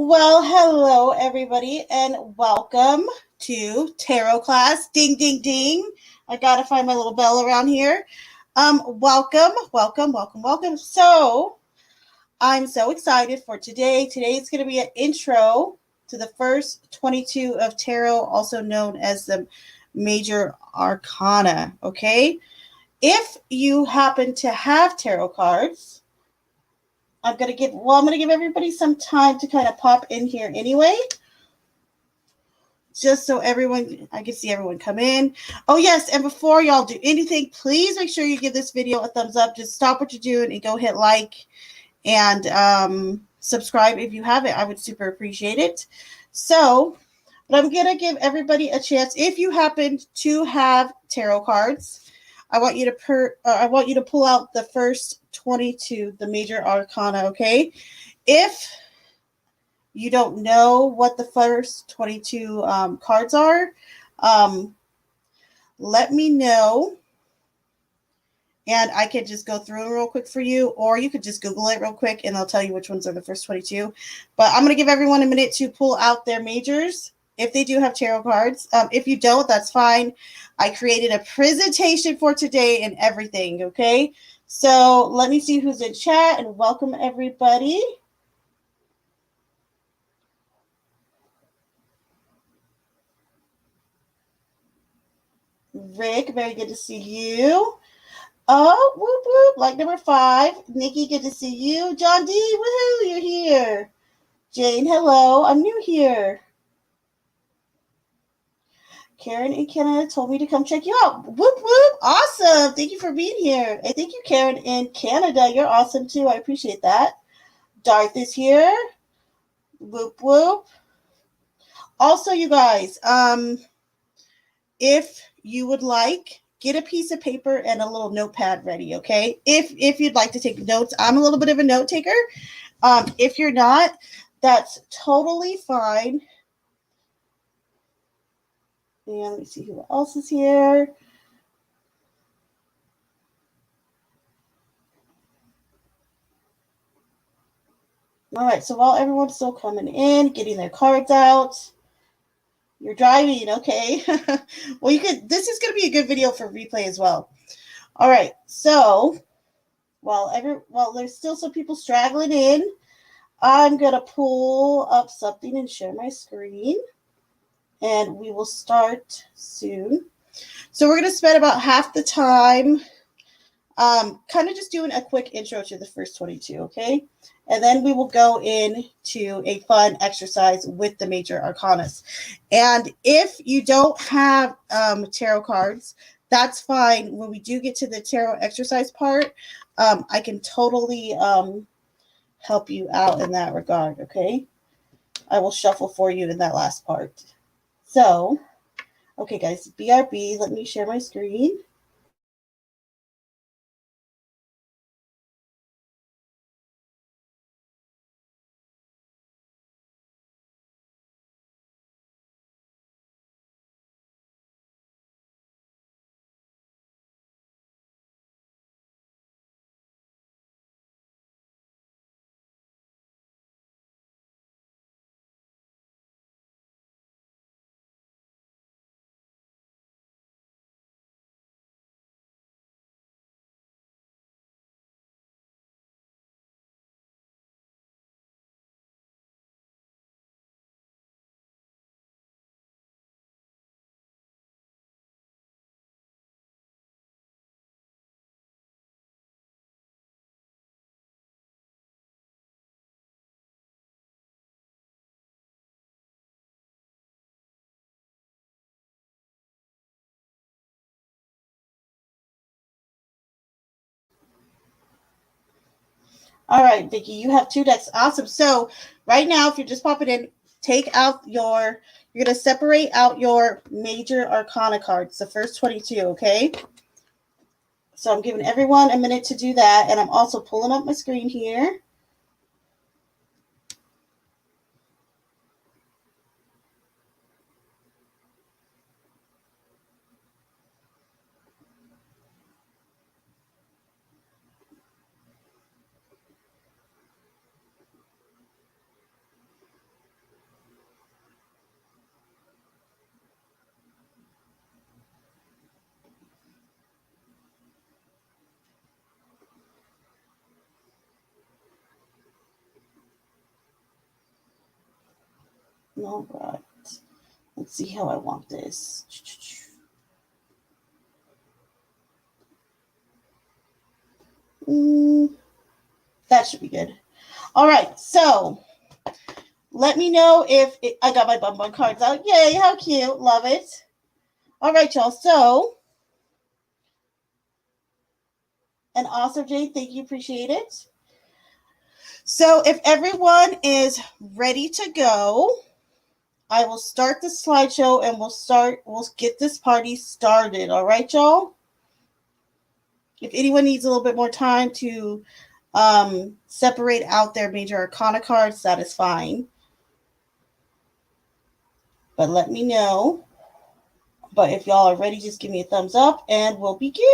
Well, hello everybody, and welcome to Tarot class. Ding, ding, ding. I gotta find my little bell around here. Welcome. So, I'm so excited for today. Today is going to be an intro to the first 22 of tarot, also known as the Major Arcana. Okay, if you happen to have tarot cards, I'm gonna give everybody some time to kind of pop in here anyway, just so I can see everyone come in. Oh yes, and before y'all do anything, please make sure you give this video a thumbs up. Just stop what you're doing and go hit like and subscribe if you haven't. I would super appreciate it. So, but I'm gonna give everybody a chance. If you happen to have tarot cards, I want you to pull out the first 22, the Major Arcana. Okay, if you don't know what the first 22 cards are, um, let me know. And I could just go through them real quick for you, or you could just Google it real quick and they'll tell you which ones are the first 22. But I'm going to give everyone a minute to pull out their majors if they do have tarot cards. If you don't, that's fine. I created a presentation for today and everything, okay? So let me see who's in chat and welcome everybody. Rick, very good to see you. Oh, whoop whoop, like number 5. Nikki, good to see you. John D, woohoo, you're here. Jane, hello, I'm new here. Karen in Canada told me to come check you out. Whoop whoop, awesome. Thank you for being here. And thank you, Karen in Canada. You're awesome too. I appreciate that. Darth is here. Whoop whoop. Also, you guys, if you would like, get a piece of paper and a little notepad ready, okay? If you'd like to take notes, I'm a little bit of a note taker. If you're not, that's totally fine. And let me see who else is here. All right, so while everyone's still coming in, getting their cards out, you're driving, okay? Well, this is going to be a good video for replay as well. All right, so while there's still some people straggling in, I'm going to pull up something and share my screen, and we will start soon. So we're going to spend about half the time kind of just doing a quick intro to the first 22, okay? And then we will go into a fun exercise with the Major Arcanas. And if you don't have tarot cards, that's fine. When we do get to the tarot exercise part, I can totally help you out in that regard, okay? I will shuffle for you in that last part. So, okay, guys, BRB, let me share my screen. All right, Vicki, you have 2 decks. Awesome. So right now, if you're just popping in, you're going to separate out your Major Arcana cards, the first 22, okay? So I'm giving everyone a minute to do that, and I'm also pulling up my screen here. All right. Let's see how I want this. That should be good. All right, so let me know if I got my bum bum cards out. Yay, how cute. Love it. All right, y'all. So, and awesome, Jay. Thank you. Appreciate it. So, if everyone is ready to go, I will start the slideshow and we'll get this party started. All right, y'all? If anyone needs a little bit more time to separate out their major arcana cards, that is fine. But let me know. But if y'all are ready, just give me a thumbs up and we'll begin.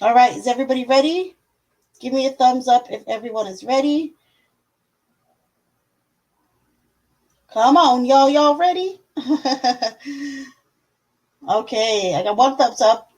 All right, is everybody ready? Give me a thumbs up if everyone is ready. Come on, y'all. Y'all ready? Okay, I got one thumbs up.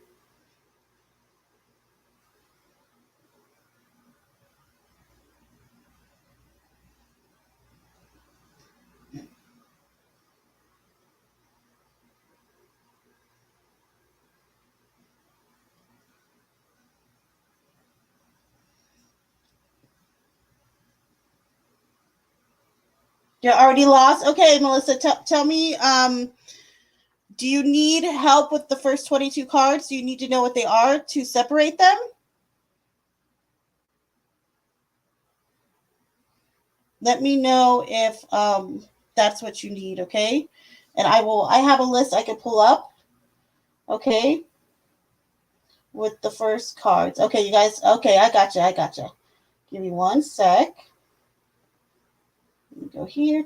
You're already lost? Okay, Melissa, tell me, do you need help with the first 22 cards? Do you need to know what they are to separate them? Let me know if that's what you need, okay? And I have a list I can pull up, okay, with the first cards. Okay, you guys, okay, I gotcha. Give me one sec. Let me go here.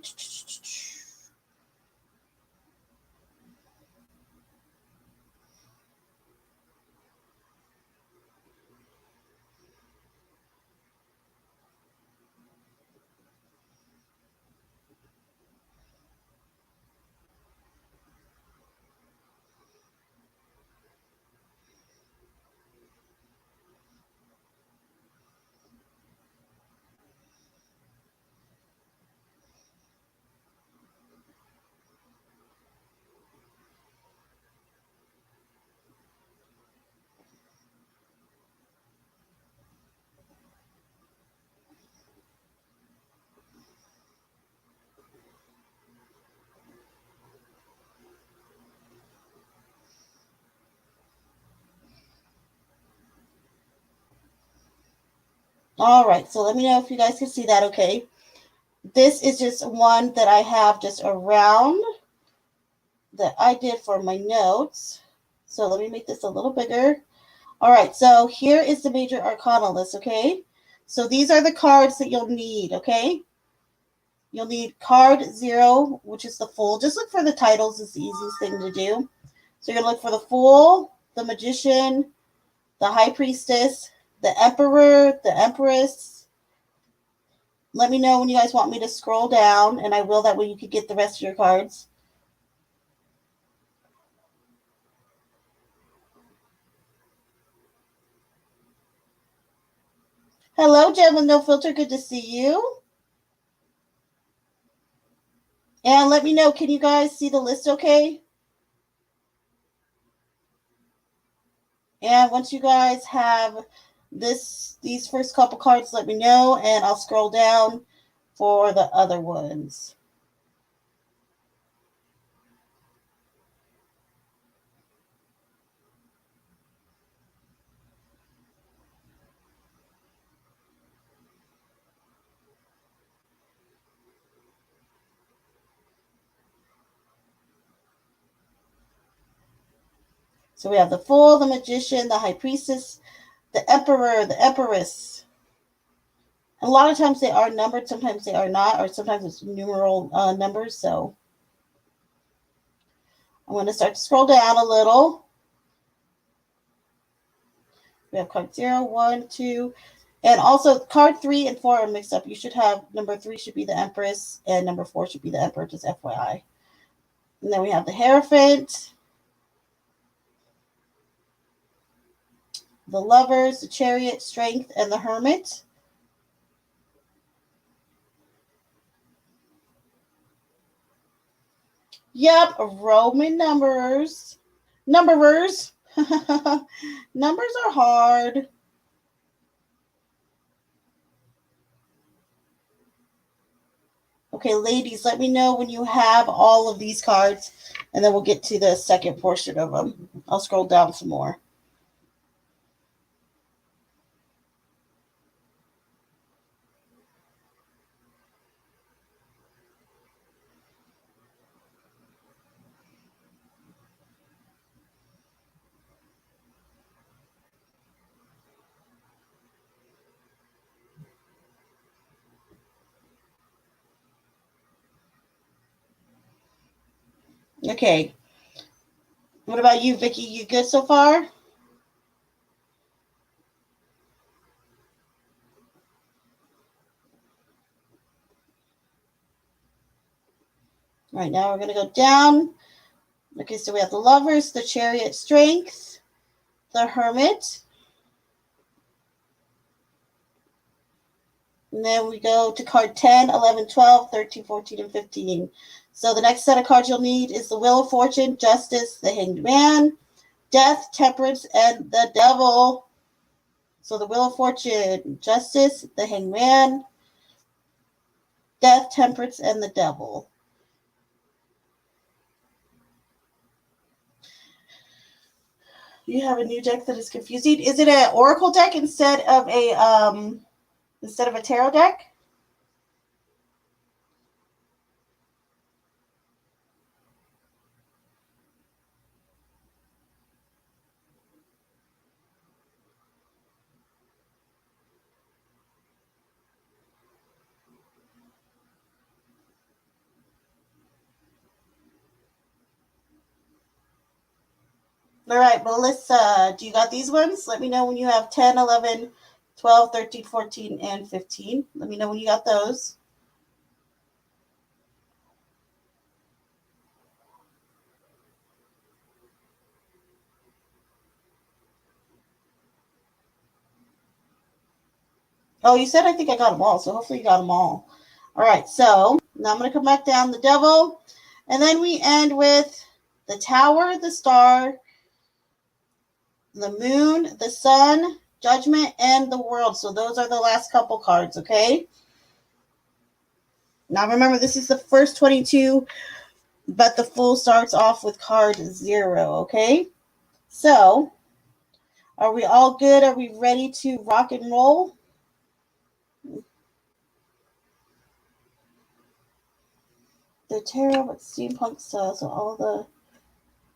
All right, so let me know if you guys can see that, okay? This is just one that I have just around that I did for my notes. So let me make this a little bigger. All right, so here is the major arcana list, okay? So these are the cards that you'll need, okay? You'll need card 0, which is the Fool. Just look for the titles, it's the easiest thing to do. So you're going to look for the Fool, the Magician, the High Priestess, the Emperor, the Empress. Let me know when you guys want me to scroll down, and I will. That way you can get the rest of your cards. Hello, Jen with No Filter. Good to see you. And let me know, can you guys see the list okay? And once you guys have these first couple cards, let me know, and I'll scroll down for the other ones. So we have the Fool, the Magician, the High Priestess, the Emperor, the Empress. And a lot of times they are numbered, sometimes they are not, or sometimes it's numeral numbers. So I'm going to start to scroll down a little. We have card 0, 1, 2, and also card 3 and 4 are mixed up. You should have number 3 should be the Empress and number 4 should be the Emperor, just FYI. And then we have the Hierophant, the Lovers, the Chariot, Strength, and the Hermit. Yep, Roman numbers. Numberers. Numbers are hard. Okay, ladies, let me know when you have all of these cards, and then we'll get to the second portion of them. I'll scroll down some more. Okay. What about you, Vicky? You good so far? All right, now we're going to go down. Okay, so we have the Lovers, the Chariot, Strength, the Hermit. And then we go to card 10, 11, 12, 13, 14, and 15. So the next set of cards you'll need is the Wheel of Fortune, Justice, the Hanged Man, Death, Temperance, and the Devil. So the Wheel of Fortune, Justice, the Hanged Man, Death, Temperance, and the Devil. You have a new deck that is confusing. Is it an Oracle deck instead of a tarot deck? All right, Melissa, do you got these ones? Let me know when you have 10, 11, 12, 13, 14, and 15. Let me know when you got those. Oh, you said I think I got them all, so hopefully you got them all. All right, so now I'm going to come back down the Devil, and then we end with the Tower, the Star, the Moon, the Sun, Judgment, and the World. So those are the last couple cards, okay? Now remember, this is the first 22, but the full starts off with card 0, okay? So, are we all good? Are we ready to rock and roll? The tarot, but steampunk style, so all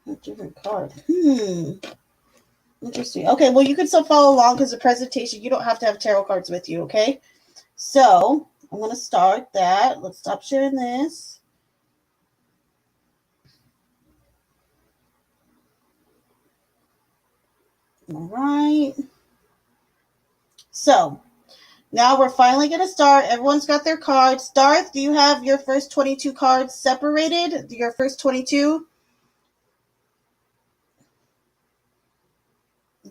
the different cards. Interesting. Okay, well, you can still follow along because the presentation, you don't have to have tarot cards with you, okay? So, I'm going to start that. Let's stop sharing this. All right. So, now we're finally going to start. Everyone's got their cards. Darth, do you have your first 22 cards separated? Your first 22?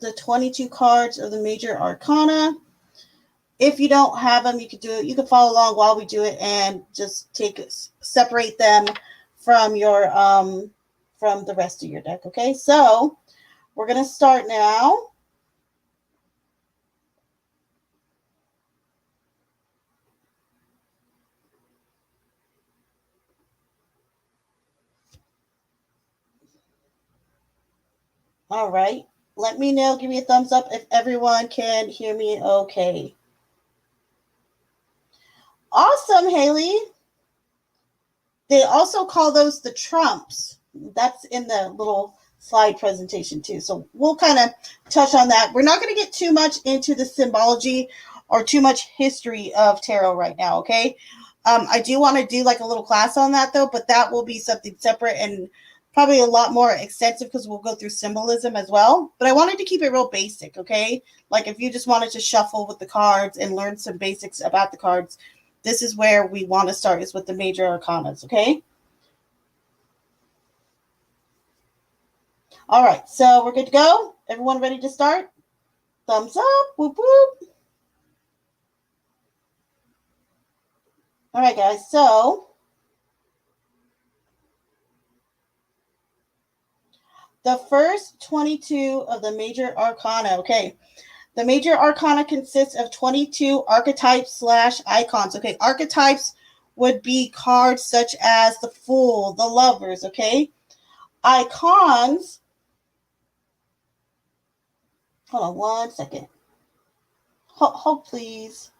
The 22 cards of the major arcana. If you don't have them, you can do it. You can follow along while we do it and just separate them from your from the rest of your deck. Okay, so we're gonna start now. All right. Let me know. Give me a thumbs up if everyone can hear me okay. Awesome, Haley. They also call those the trumps. That's in the little slide presentation too. So we'll kind of touch on that. We're not going to get too much into the symbology or too much history of tarot right now, okay? I do want to do like a little class on that though, but that will be something separate, and probably a lot more extensive because we'll go through symbolism as well. But I wanted to keep it real basic, okay? Like if you just wanted to shuffle with the cards and learn some basics about the cards, this is where we want to start, is with the major arcanas, okay? All right, so we're good to go. Everyone ready to start? Thumbs up. Whoop, whoop. All right, guys. So the first 22 of the major arcana, okay? The major arcana consists of 22 archetypes / icons, okay? Archetypes would be cards such as the Fool, the Lovers, okay? Icons, hold on one second. Hold please.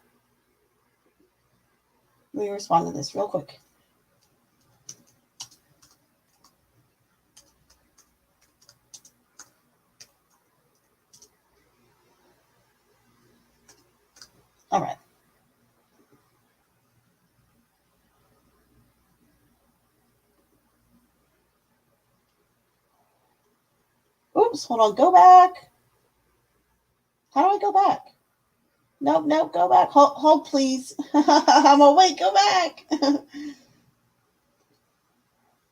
Let me respond to this real quick. All right. Oops, hold on. Go back. How do I go back? Nope, go back. Hold please. I'm awake. Go back.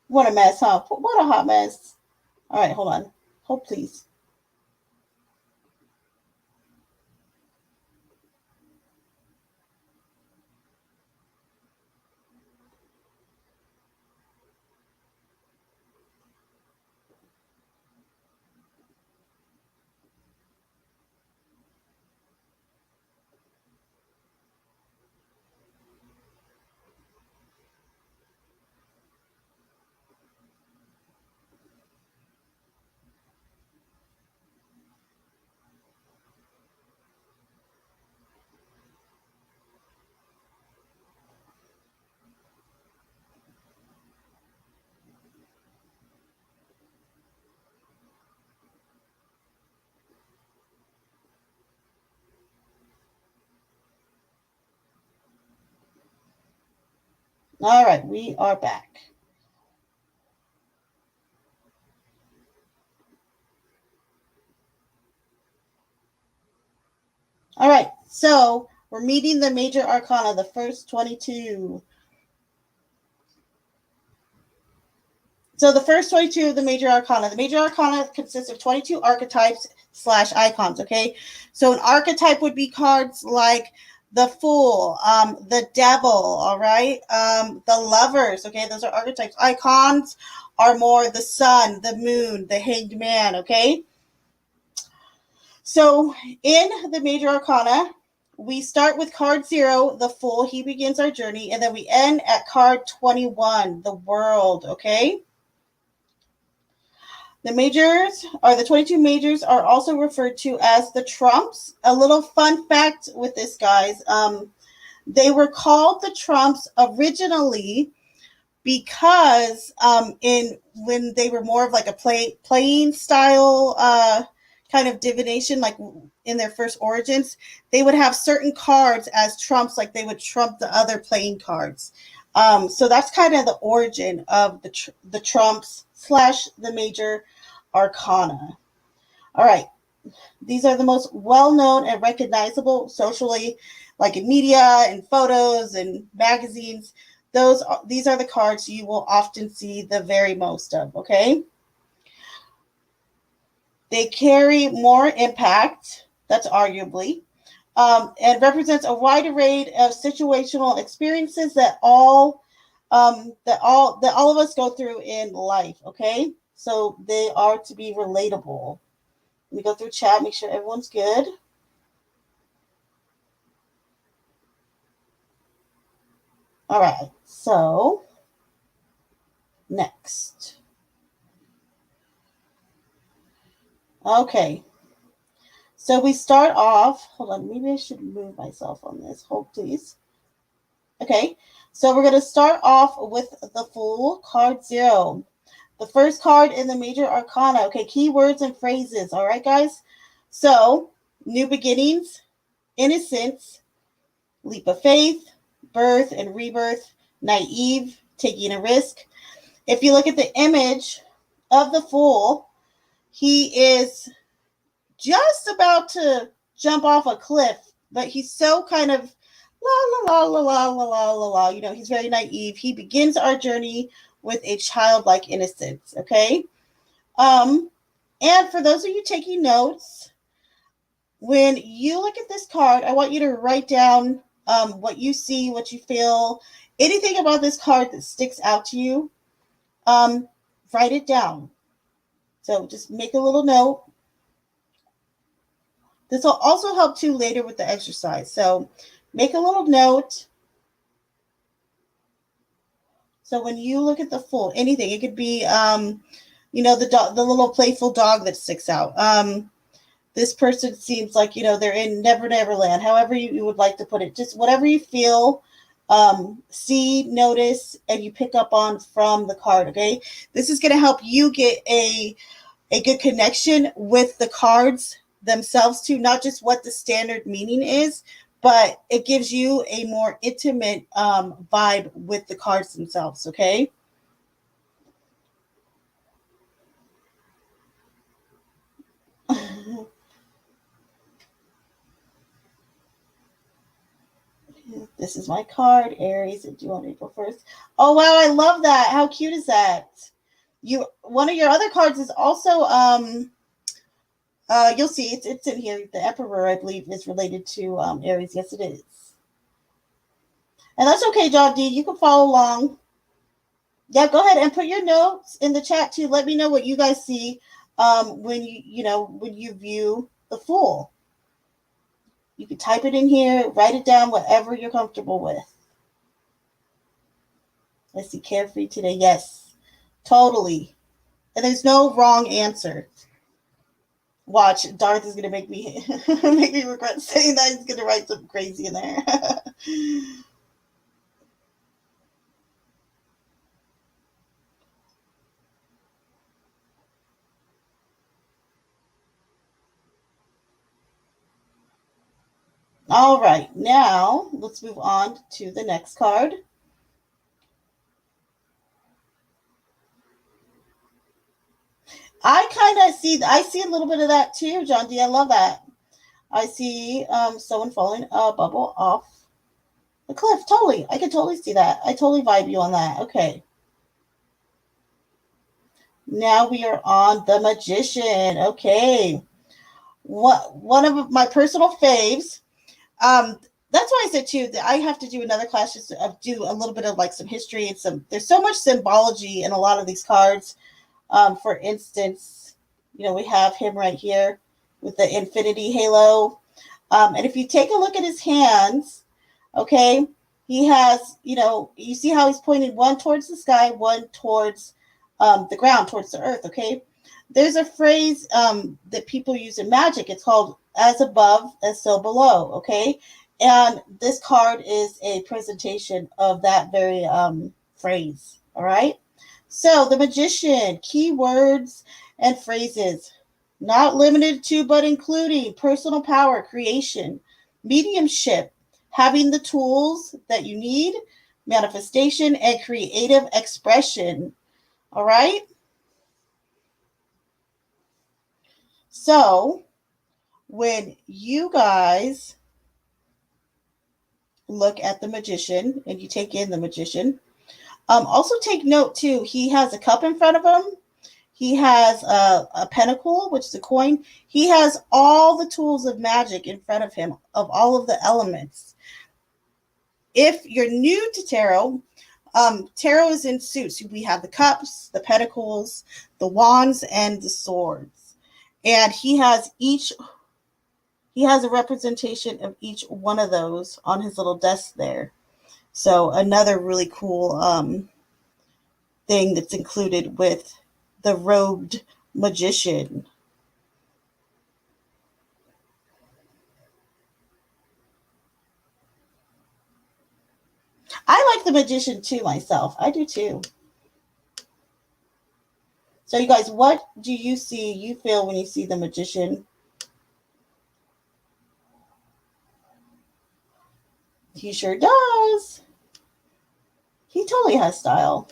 What a mess, huh? What a hot mess. All right, hold on. Hold please. All right, we are back. All right, so we're meeting the major arcana, the first 22. So the first 22 of the major arcana consists of 22 archetypes / icons, okay? So an archetype would be cards like the Fool, the Devil, all right? The Lovers, okay? Those are archetypes. Icons are more the Sun, the Moon, the Hanged Man, okay? So in the major arcana, we start with card 0, the Fool. He begins our journey, and then we end at card 21, the World, okay? The majors, or the 22 majors, are also referred to as the trumps. A little fun fact with this, guys. They were called the trumps originally because in when they were more of like a playing style kind of divination, like in their first origins, they would have certain cards as trumps, like they would trump the other playing cards. So that's kind of the origin of the trumps / the major arcana. All right. These are the most well-known and recognizable socially, like in media and photos and magazines. These are the cards you will often see the very most of, okay? They carry more impact, that's arguably, and represents a wide array of situational experiences that all of us go through in life, okay? So they are to be relatable. Let me go through chat, make sure everyone's good. All right, so next. Okay, so we start off, hold on, maybe I should move myself on this. Hold, please. Okay, so we're going to start off with the Fool, card 0. The first card in the major arcana. Okay, keywords and phrases. All right, guys? So, new beginnings, innocence, leap of faith, birth and rebirth, naive, taking a risk. If you look at the image of the Fool. He is just about to jump off a cliff, but he's so kind of la la la la la la la la la. You know, he's very naive. He begins our journey with a childlike innocence. Okay. Um, and for those of you taking notes, when you look at this card, I want you to write down what you see, what you feel, anything about this card that sticks out to you. Um, Write it down. So just make a little note. This will also help too later with the exercise. So make a little note. So when you look at the Fool, anything, it could be, the little playful dog that sticks out. This person seems like, they're in Never Never Land, however you would like to put it. Just whatever you feel, see, notice, and you pick up on from the card, okay? This is going to help you get a good connection with the cards themselves too, not just what the standard meaning is, but it gives you a more intimate vibe with the cards themselves, okay? This is my card, Aries, due on April 1st. Oh wow, I love that. How cute is that? One of your other cards is also you'll see it's in here. The Emperor, I believe, is related to Aries. Yes, it is. And that's okay, John D. You can follow along. Yeah, go ahead and put your notes in the chat too. Let me know what you guys see when when you view the Fool. You can type it in here, write it down, whatever you're comfortable with. Let's see, carefree today. Yes, totally. And there's no wrong answer. Watch, Darth is gonna make me make me regret saying that. He's gonna write something crazy in there. All right, now let's move on to the next card. I see a little bit of that too, John D. I love that. I see someone falling a bubble off the cliff. Totally. I can totally see that. I totally vibe you on that. Okay. Now we are on the Magician. Okay. One of my personal faves. That's why I said too that I have to do another class just to do a little bit of like some history and there's so much symbology in a lot of these cards. For instance, we have him right here with the infinity halo. And if you take a look at his hands, okay, he has, you see how he's pointing one towards the sky, one towards the ground, towards the earth, okay? There's a phrase that people use in magic. It's called as above, as so below, okay? And this card is a presentation of that very phrase, all right? So, the Magician, keywords and phrases, not limited to but including personal power, creation, mediumship, having the tools that you need, manifestation, and creative expression. All right? So, when you guys look at the Magician and you take in the Magician, also take note too, he has a cup in front of him. He has a pentacle, which is a coin. He has all the tools of magic in front of him, of all of the elements. If you're new to tarot, tarot is in suits. We have the cups, the pentacles, the wands, and the swords. And he has a representation of each one of those on his little desk there. So another really cool thing that's included with the robed magician. I like the Magician too myself. I do too. So you guys, what do you feel when you see the Magician? He sure does. He totally has style.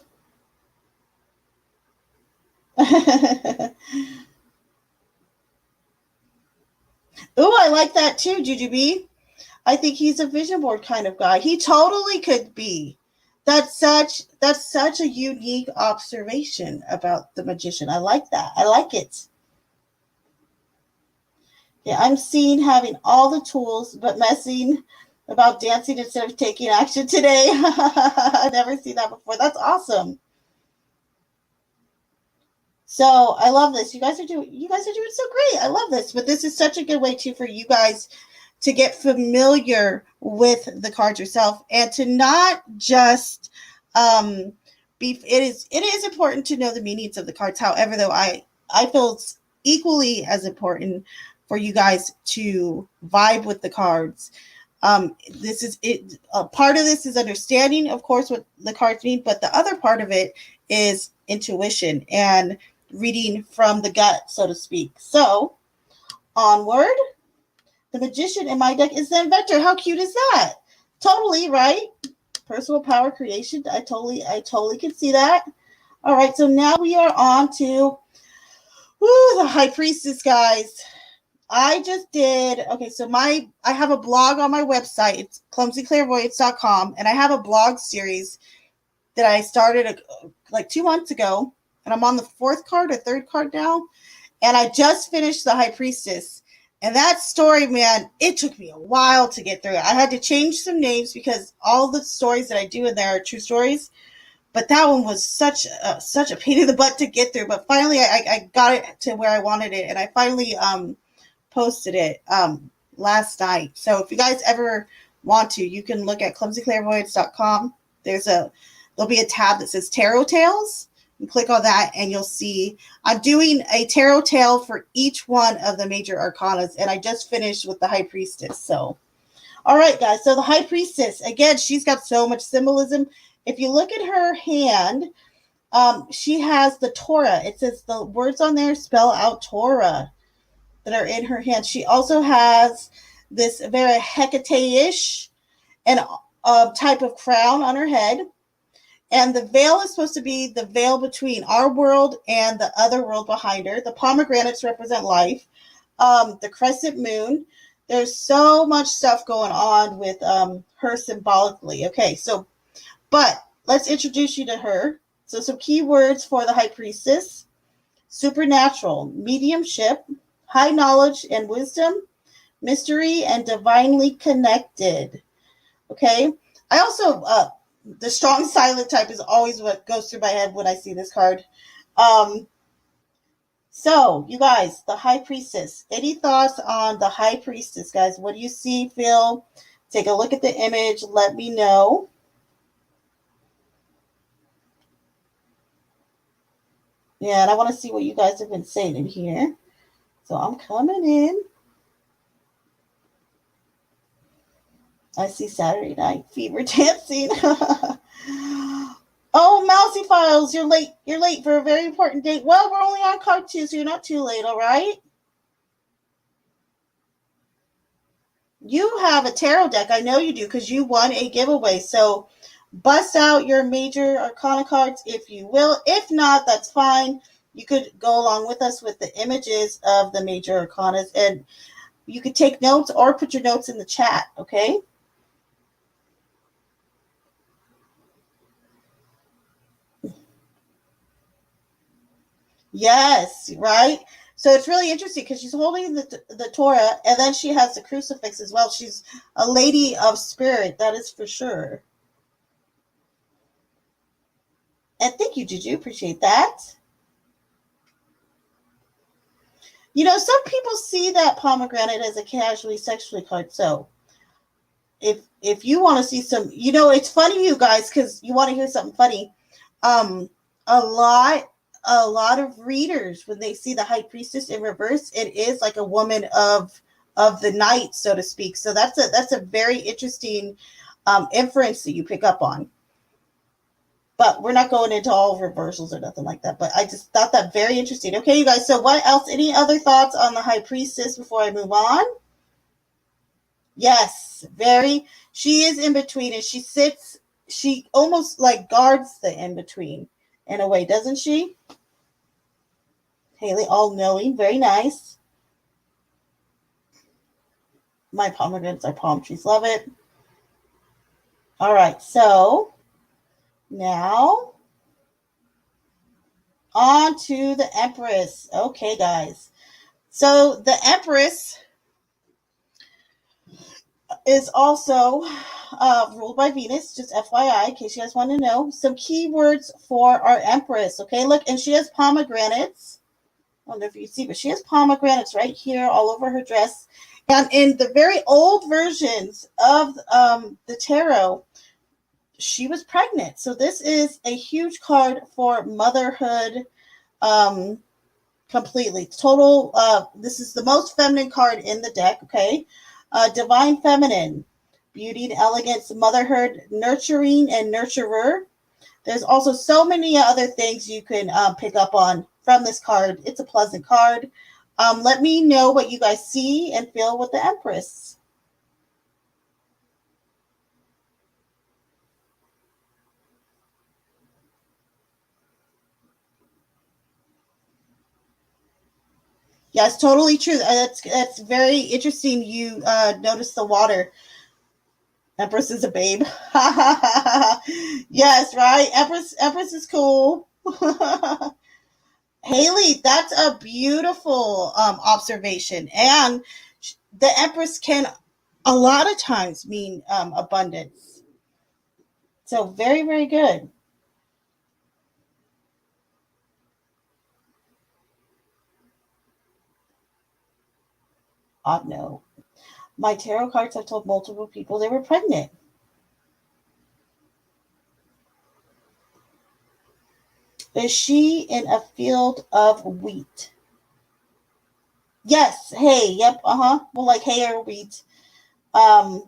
Ooh, I like that too, Jujubee. I think he's a vision board kind of guy. He totally could be. That's such a unique observation about the magician. I like that. I like it. Yeah, I'm seen having all the tools but messing about dancing instead of taking action today. I've never seen that before. That's awesome. So I love this. You guys are doing so great. I love this. But this is such a good way too for you guys to get familiar with the cards yourself and to not just um be it is important to know the meanings of the cards. However, though I feel it's equally as important for you guys to vibe with the cards. This is it. Part of this is understanding, of course, what the cards mean, but the other part of it is intuition and reading from the gut, so to speak. So, onward. The magician in my deck is the inventor. How cute is that? Totally, right? Personal power creation. I totally can see that. All right, so now we are on to the high priestess, guys. I just did okay. So I have a blog on my website. It's clumsyclairvoyance.com, and I have a blog series that I started like 2 months ago, and I'm on the fourth card or third card now. And I just finished the High Priestess. And that story, man, it took me a while to get through it. I had to change some names because all the stories that I do in there are true stories. But that one was such a pain in the butt to get through. But finally, I got it to where I wanted it, and I finally posted it last night. So if you guys ever want to, you can look at clumsyclairvoyance.com. There'll be a tab that says Tarot Tales. You click on that and you'll see I'm doing a tarot tale for each one of the major arcanas, and I just finished with the High Priestess. So, all right, guys. So the High Priestess, again, she's got so much symbolism. If you look at her hand, she has the Torah. It says the words on there spell out Torah that are in her hand. She also has this very Hecate-ish and type of crown on her head. And the veil is supposed to be the veil between our world and the other world behind her. The pomegranates represent life. The crescent moon. There's so much stuff going on with her symbolically. Okay, so, but let's introduce you to her. So, some key words for the High Priestess: supernatural, mediumship, high knowledge and wisdom, mystery, and divinely connected. Okay. I also the strong silent type is always what goes through my head when I see this card. Um, so you guys, the High Priestess. Any thoughts on the High Priestess, guys? What do you see, feel? Take a look at the image. Let me know. Yeah, and I want to see what you guys have been saying in here. So I'm coming in. I see Saturday Night Fever dancing. Oh, Mousy Files, you're late. You're late for a very important date. Well, we're only on card 2, so you're not too late, all right? You have a tarot deck. I know you do because you won a giveaway. So bust out your major arcana cards if you will. If not, that's fine. You could go along with us with the images of the major arcanas, and you could take notes or put your notes in the chat, okay? Yes, right. So it's really interesting because she's holding the Torah, and then she has the crucifix as well. She's a lady of spirit, that is for sure. And thank you, Juju. Appreciate that. Some people see that pomegranate as a casually sexually card. So if you want to see some, it's funny, you guys, because you want to hear something funny. Um, a lot, a lot of readers, when they see the High Priestess in reverse, it is like a woman of the night, so to speak. So that's a very interesting inference that you pick up on. But we're not going into all reversals or nothing like that. But I just thought that very interesting. Okay, you guys. So what else? Any other thoughts on the High Priestess before I move on? Yes, very. She is in between, and she almost like guards the in between in a way, doesn't she? Haley, all knowing. Very nice. My pomegranates are palm trees. Love it. All right. So now on to the Empress. Okay, guys. So the Empress is also ruled by Venus, just FYI, in case you guys want to know. Some keywords for our Empress. Okay, look, and she has pomegranates. I don't know if you can see, but she has pomegranates right here all over her dress. And in the very old versions of the tarot, she was pregnant. So this is a huge card for motherhood. Um, Completely total. This is the most feminine card in the deck. Okay, divine feminine, beauty and elegance, motherhood, nurturing and nurturer. There's also so many other things you can pick up on from this card. It's a pleasant card. Let me know what you guys see and feel with the Empress. Yes, totally true. That's very interesting. You notice the water. Empress is a babe. Yes, right. Empress is cool. Haley, that's a beautiful observation. And the Empress can a lot of times mean abundance. So very, very good. No. My tarot cards have told multiple people they were pregnant. Is she in a field of wheat? Yes. Hay. Yep. Well, like hay or wheat. Um,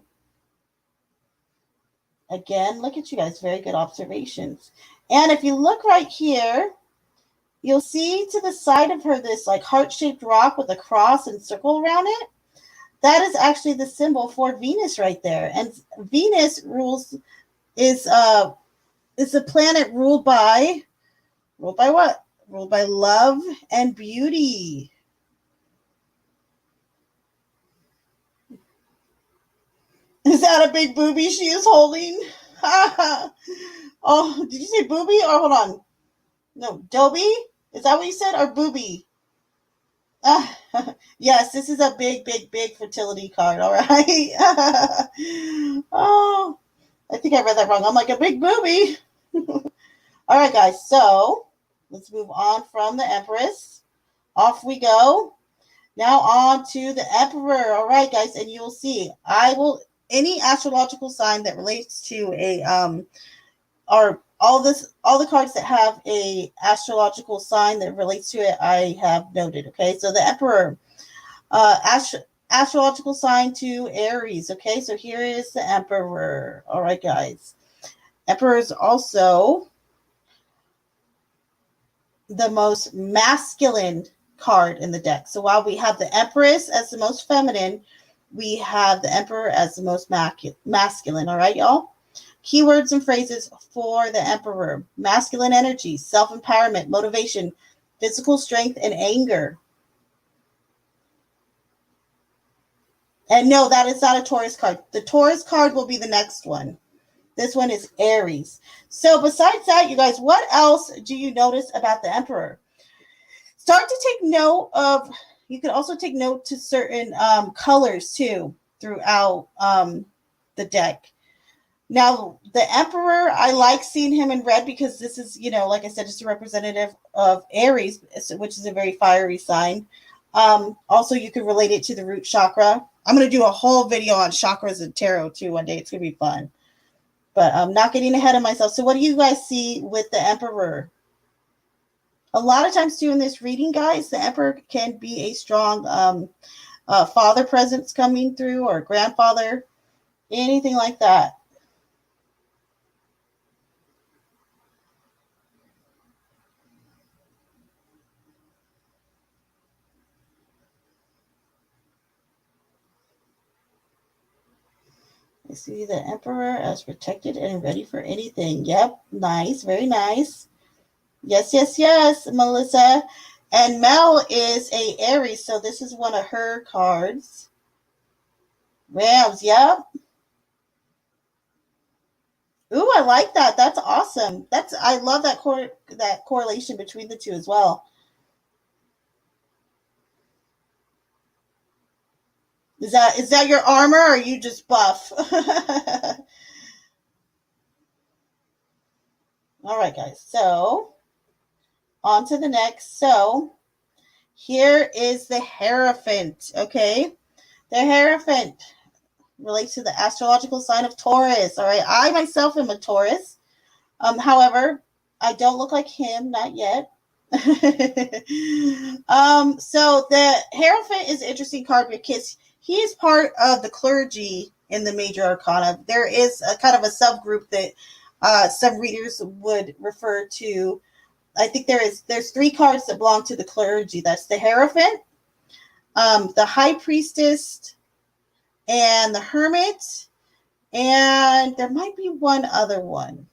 Again, look at you guys. Very good observations. And if you look right here, you'll see to the side of her this like heart-shaped rock with a cross and circle around it. That is actually the symbol for Venus right there. And Venus rules is a planet ruled by what? Ruled by love and beauty. Is that a big booby she is holding? Oh, did you say booby or hold on? No, Dobie? Is that what you said? Or booby? Yes, this is a big, big, big fertility card, all right? Oh, I think I read that wrong. I'm like a big booby. All right, guys, so let's move on from the Empress. Off we go. Now on to the Emperor. All right, guys, and you'll see I will any astrological sign that relates to a or all the cards that have a astrological sign that relates to it, I have noted. Okay, so the Emperor, astrological sign to Aries. Okay, so here is the Emperor. All right, guys. Emperor is also the most masculine card in the deck. So while we have the Empress as the most feminine, we have the Emperor as the most masculine. All right, y'all? Keywords and phrases for the Emperor: masculine energy, self empowerment, motivation, physical strength, and anger. And no, that is not a Taurus card. The Taurus card will be the next one. This one is Aries. So, besides that, you guys, what else do you notice about the Emperor? Start to take note of, you can also take note to certain colors too throughout the deck. Now, the Emperor, I like seeing him in red because this is, like I said, just a representative of Aries, which is a very fiery sign. Also, you can relate it to the root chakra. I'm going to do a whole video on chakras and tarot too one day. It's going to be fun. But I'm not getting ahead of myself. So what do you guys see with the Emperor? A lot of times too in this reading, guys, the Emperor can be a strong father presence coming through or grandfather, anything like that. I see the Emperor as protected and ready for anything. Yep, nice, very nice. Yes, yes, yes, Melissa. And Mel is a Aries, so this is one of her cards. Rams, yep. Ooh, I like that. That's awesome. I love that correlation between the two as well. Is that your armor, or are you just buff? All right, guys. So on to the next. So here is the Hierophant. Okay, the Hierophant relates to the astrological sign of Taurus. All right, I myself am a Taurus. However, I don't look like him, not yet. So the Hierophant is an interesting card because he is part of the clergy in the major arcana. There is a kind of a subgroup that some readers would refer to. I think there's three cards that belong to the clergy. That's the Hierophant, the High Priestess, and the Hermit, and there might be one other one.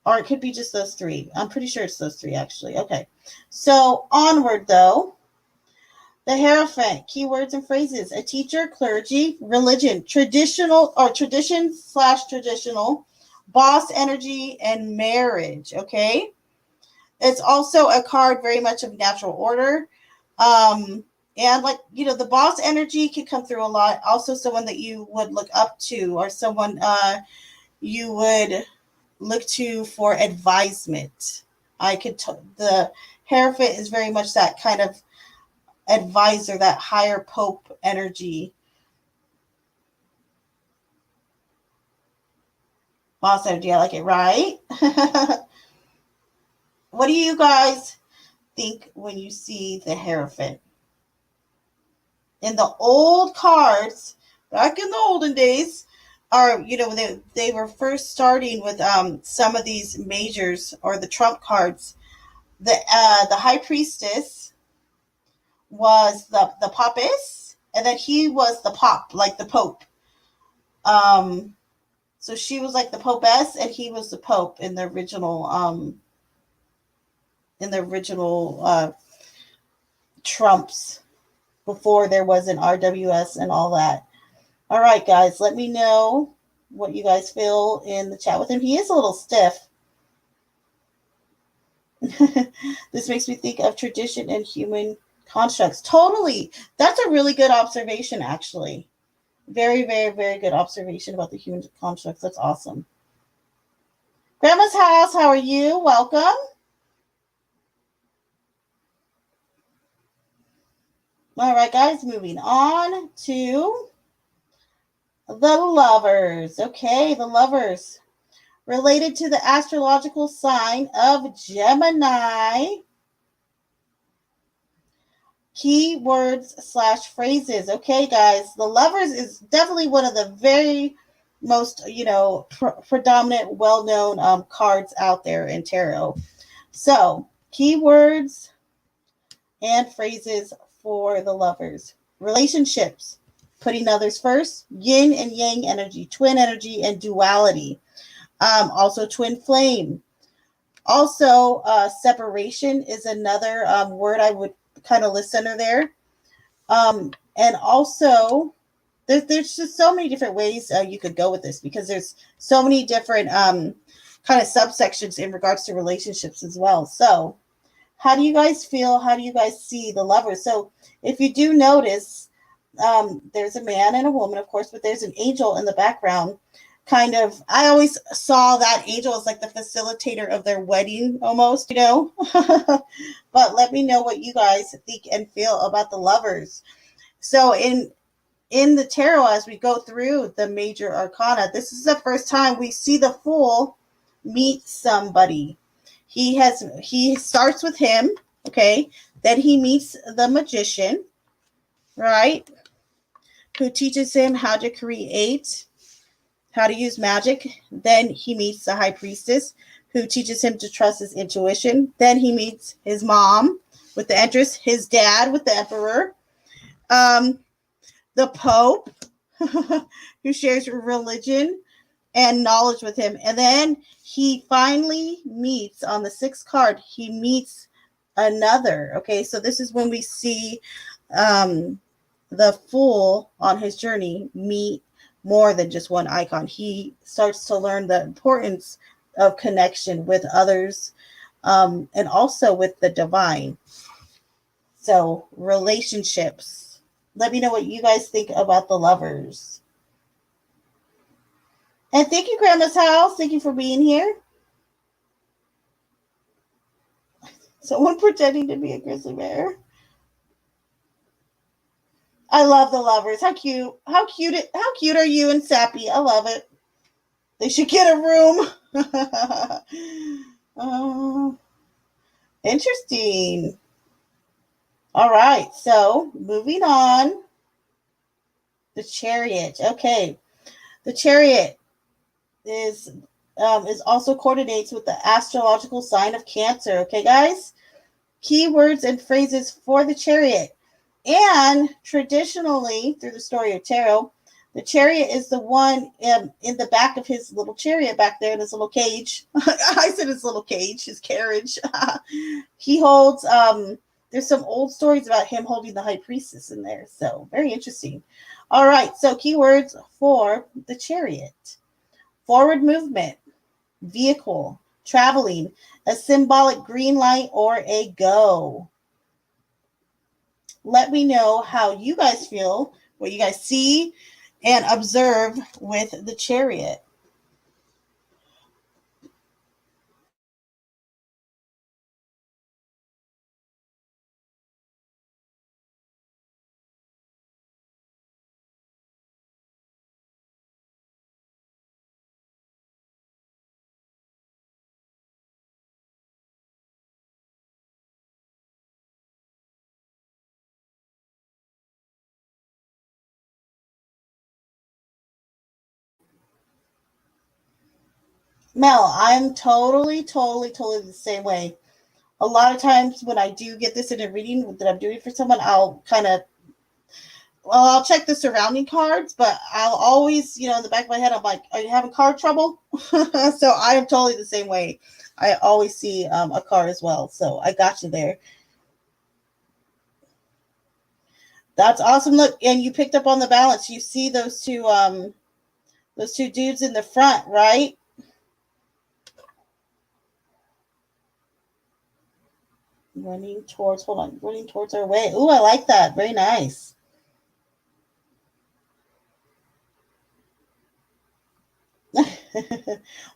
Or it could be just those three. I'm pretty sure it's those three, actually. Okay. So onward, though. The Hierophant, keywords and phrases. A teacher, clergy, religion, traditional or tradition/traditional, boss energy, and marriage. Okay. It's also a card very much of natural order. And the boss energy can come through a lot. Also someone that you would look up to, or someone you would look to for advisement. The Hierophant is very much that kind of advisor, that higher pope energy. Boss energy, I like it, right? What do you guys think when you see the Hierophant? In the old cards, back in the olden days, when they were first starting with some of these majors or the trump cards, the High Priestess was the Papist, and then he was the Pop, like the Pope. So she was like the Popess, and he was the Pope in the original Trumps, before there was an RWS and all that. All right, guys, let me know what you guys feel in the chat with him. He is a little stiff. This makes me think of tradition and human constructs. Totally. That's a really good observation, actually. Very, very, very good observation about the human constructs. That's awesome. Grandma's house, how are you? Welcome. All right, guys, moving on to the Lovers. Okay, the Lovers. Related to the astrological sign of Gemini. Keywords/phrases. Okay, guys, the Lovers is definitely one of the very most, predominant, well-known cards out there in tarot. So, keywords and phrases for the Lovers. Relationships, putting others first, yin and yang energy, and duality. Also, twin flame. Also, separation is another word I would kind of list under there. And also, there's just so many different ways you could go with this, because there's so many different kind of subsections in regards to relationships as well. So how do you guys feel? How do you guys see the Lovers? So if you do notice, there's a man and a woman, of course, but there's an angel in the background. Kind of, I always saw that angel as like the facilitator of their wedding, almost, But let me know what you guys think and feel about the Lovers. So in the tarot, as we go through the major arcana, this is the first time we see the Fool meet somebody. He starts with him, okay? Then he meets the Magician, right? Who teaches him how to create, how to use magic. Then he meets the High Priestess, who teaches him to trust his intuition. Then he meets his mom with the Empress, his dad with the Emperor, the Pope, who shares religion and knowledge with him. And then he finally meets, on the sixth card, he meets another. Okay, so this is when we see um, the fool on his journey meet more than just one icon. He starts to learn the importance of connection with others, and also with the divine. So, relationships. Let me know what you guys think about the lovers. And thank you, Grandma's house. Thank you for being here. Someone pretending to be a grizzly bear. I love the lovers. How cute. How cute are you and Sappy? I love it. They should get a room. Oh, interesting. All right. So moving on. The chariot. Okay. The chariot is also coordinates with the astrological sign of Cancer. Okay, guys? Keywords and phrases for the chariot. And traditionally, through the story of tarot, the chariot is the one in the back of his little chariot back there in his little cage. I said his little cage, his carriage. He holds, there's some old stories about him holding the high priestess in there. So, very interesting. All right, so keywords for the chariot: forward movement, vehicle, traveling, a symbolic green light, or a go. Let me know how you guys feel, what you guys see and observe with the chariot. Mel, I'm totally the same way. A lot of times when I do get this in a reading that I'm doing for someone, I'll kind of, well, I'll check the surrounding cards, but I'll always, in the back of my head, I'm like, are you having card trouble? So I am totally the same way. I always see a card as well. So I got you there. That's awesome. Look, and you picked up on the balance. You see those two dudes in the front, right? Running towards our way. Ooh, I like that. Very nice.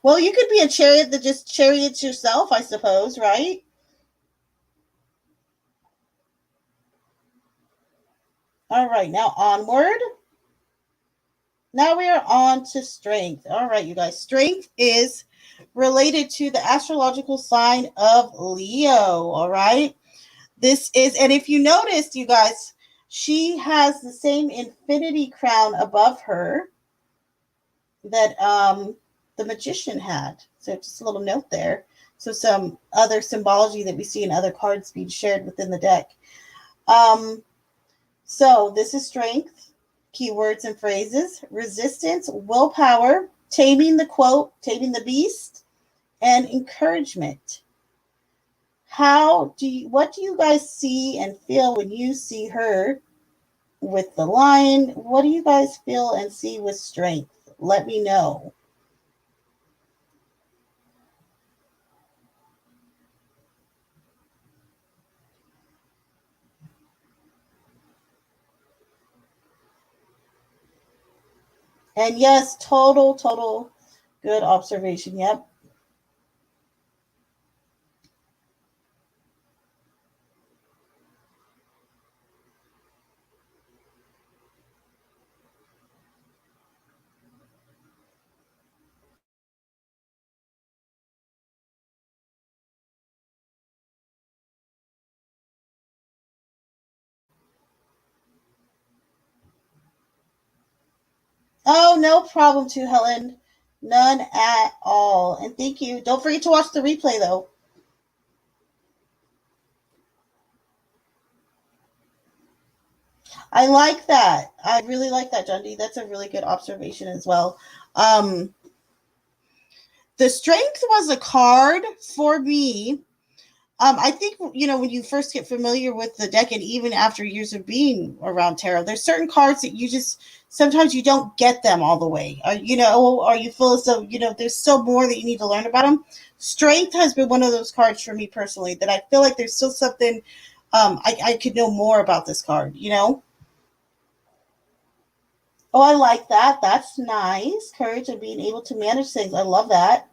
Well, you could be a chariot that just chariots yourself, I suppose, right? All right, now onward. Now we are on to strength. All right, you guys. Strength is related to the astrological sign of Leo. All right. This is, and if you noticed, you guys, she has the same infinity crown above her that the magician had. So just a little note there. So some other symbology that we see in other cards being shared within the deck. Um, so this is strength, keywords and phrases: resistance, willpower, taming the beast, and encouragement. What do you guys see and feel when you see her with the lion? What do you guys feel and see with strength? Let me know. And yes, total good observation. Yep. Oh, no problem too, Helen. None at all. And thank you. Don't forget to watch the replay though. I like that. I really like that, John D. That's a really good observation as well. The strength was a card for me I think, when you first get familiar with the deck, and even after years of being around tarot, there's certain cards that you just sometimes you don't get them all the way, or you feel as though there's still more that you need to learn about them. Strength has been one of those cards for me personally that I feel like there's still something I could know more about this card. Oh, I like that. That's nice. Courage and being able to manage things. I love that.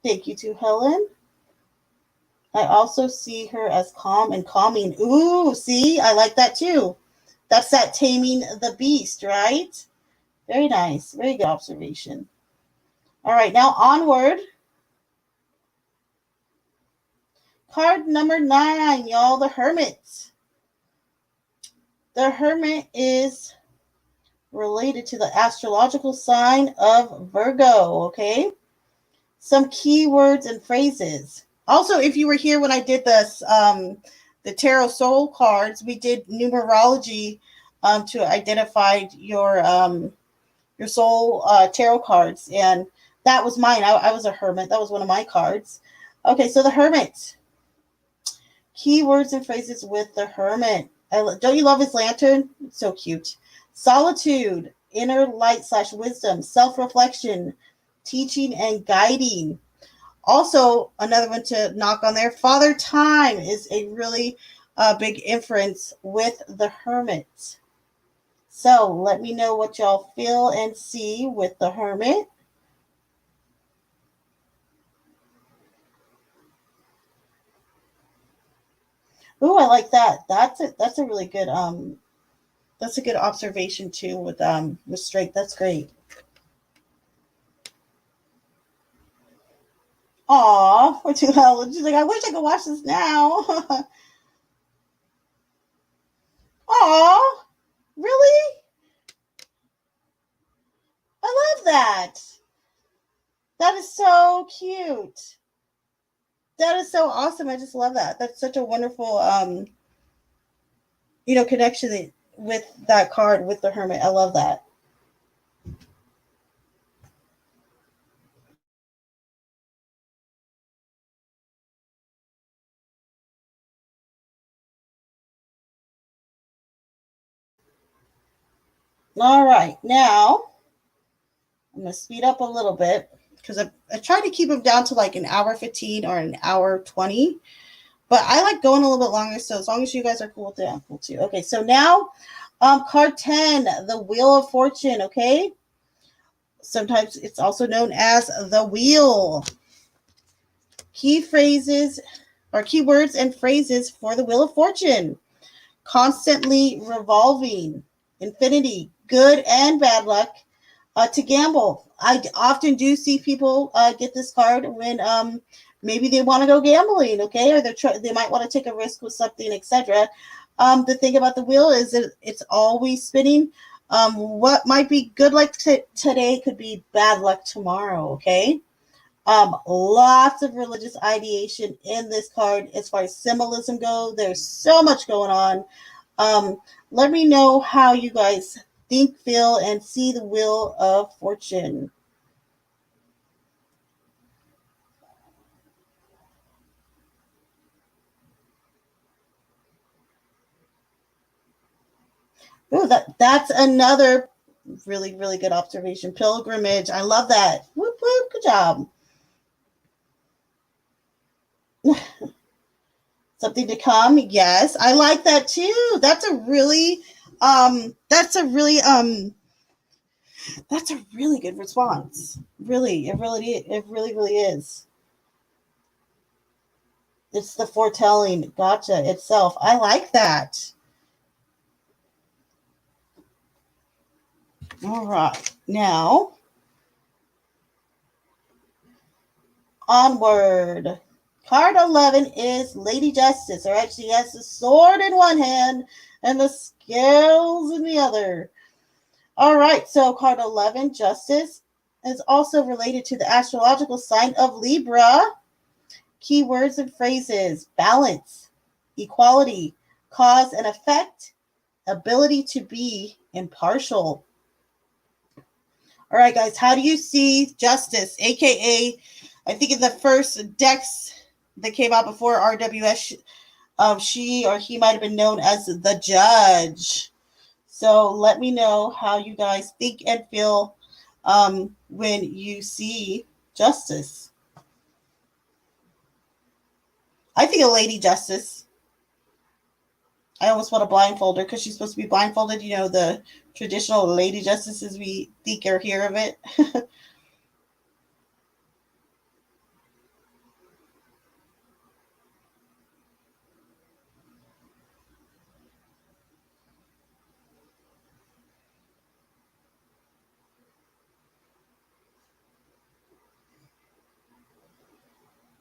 Thank you to Helen. I also see her as calm and calming. Ooh, see, I like that too. That's that taming the beast, right? Very nice. Very good observation. All right, now onward. Card number 9, y'all, the Hermit. The Hermit is related to the astrological sign of Virgo, okay? Some keywords and phrases. Also, if you were here when I did this, the tarot soul cards, we did numerology to identify your soul tarot cards, and that was mine. I was a hermit. That was one of my cards. Okay, so the Hermit. Keywords and phrases with the Hermit. Don't you love his lantern? It's so cute. Solitude, inner light / wisdom, self-reflection, teaching and guiding. Also, another one to knock on there, Father Time is a really big inference with the Hermit. So let me know what y'all feel and see with the Hermit. Ooh, I like that. That's a really good that's a good observation too with strength. That's great. Aw, we're too hell. She's like, I wish I could watch this now. Aw, really? I love that. That is so cute. That is so awesome. I just love that. That's such a wonderful connection with that card with the Hermit. I love that. All right, now I'm gonna speed up a little bit because I tried to keep them down to like an hour 15 or an hour 20, but I like going a little bit longer. So as long as you guys are cool with it, I'm cool too. Okay, so now card 10, the Wheel of Fortune. Okay, sometimes it's also known as the Wheel. Key phrases or keywords and phrases for the Wheel of Fortune: constantly revolving, infinity, good and bad luck, to gamble. I often do see people get this card when maybe they want to go gambling, okay, or they might want to take a risk with something, etc. The thing about the wheel is that it's always spinning. What might be good luck today could be bad luck tomorrow, okay? Lots of religious ideation in this card as far as symbolism go. There's so much going on. Let me know how you guys think, feel, and see the Wheel of Fortune. Oh, that's another really, really good observation. Pilgrimage. I love that. Whoop, whoop, good job. Something to come. Yes, I like that too. That's a really good response. Really, it really is. It's the foretelling gotcha itself. I like that. All right. Now, onward. Card 11 is Lady Justice. All right. She has the sword in one hand and the scales in the other. All right. So, card 11, Justice, is also related to the astrological sign of Libra. Keywords and phrases: balance, equality, cause and effect, ability to be impartial. All right, guys, how do you see Justice, aka I think in the first decks that came out before RWS. She or he might have been known as the Judge. So let me know how you guys think and feel when you see Justice. I think a Lady Justice. I almost want to blindfold her because she's supposed to be blindfolded. You know, the traditional Lady Justices we think or hear of it.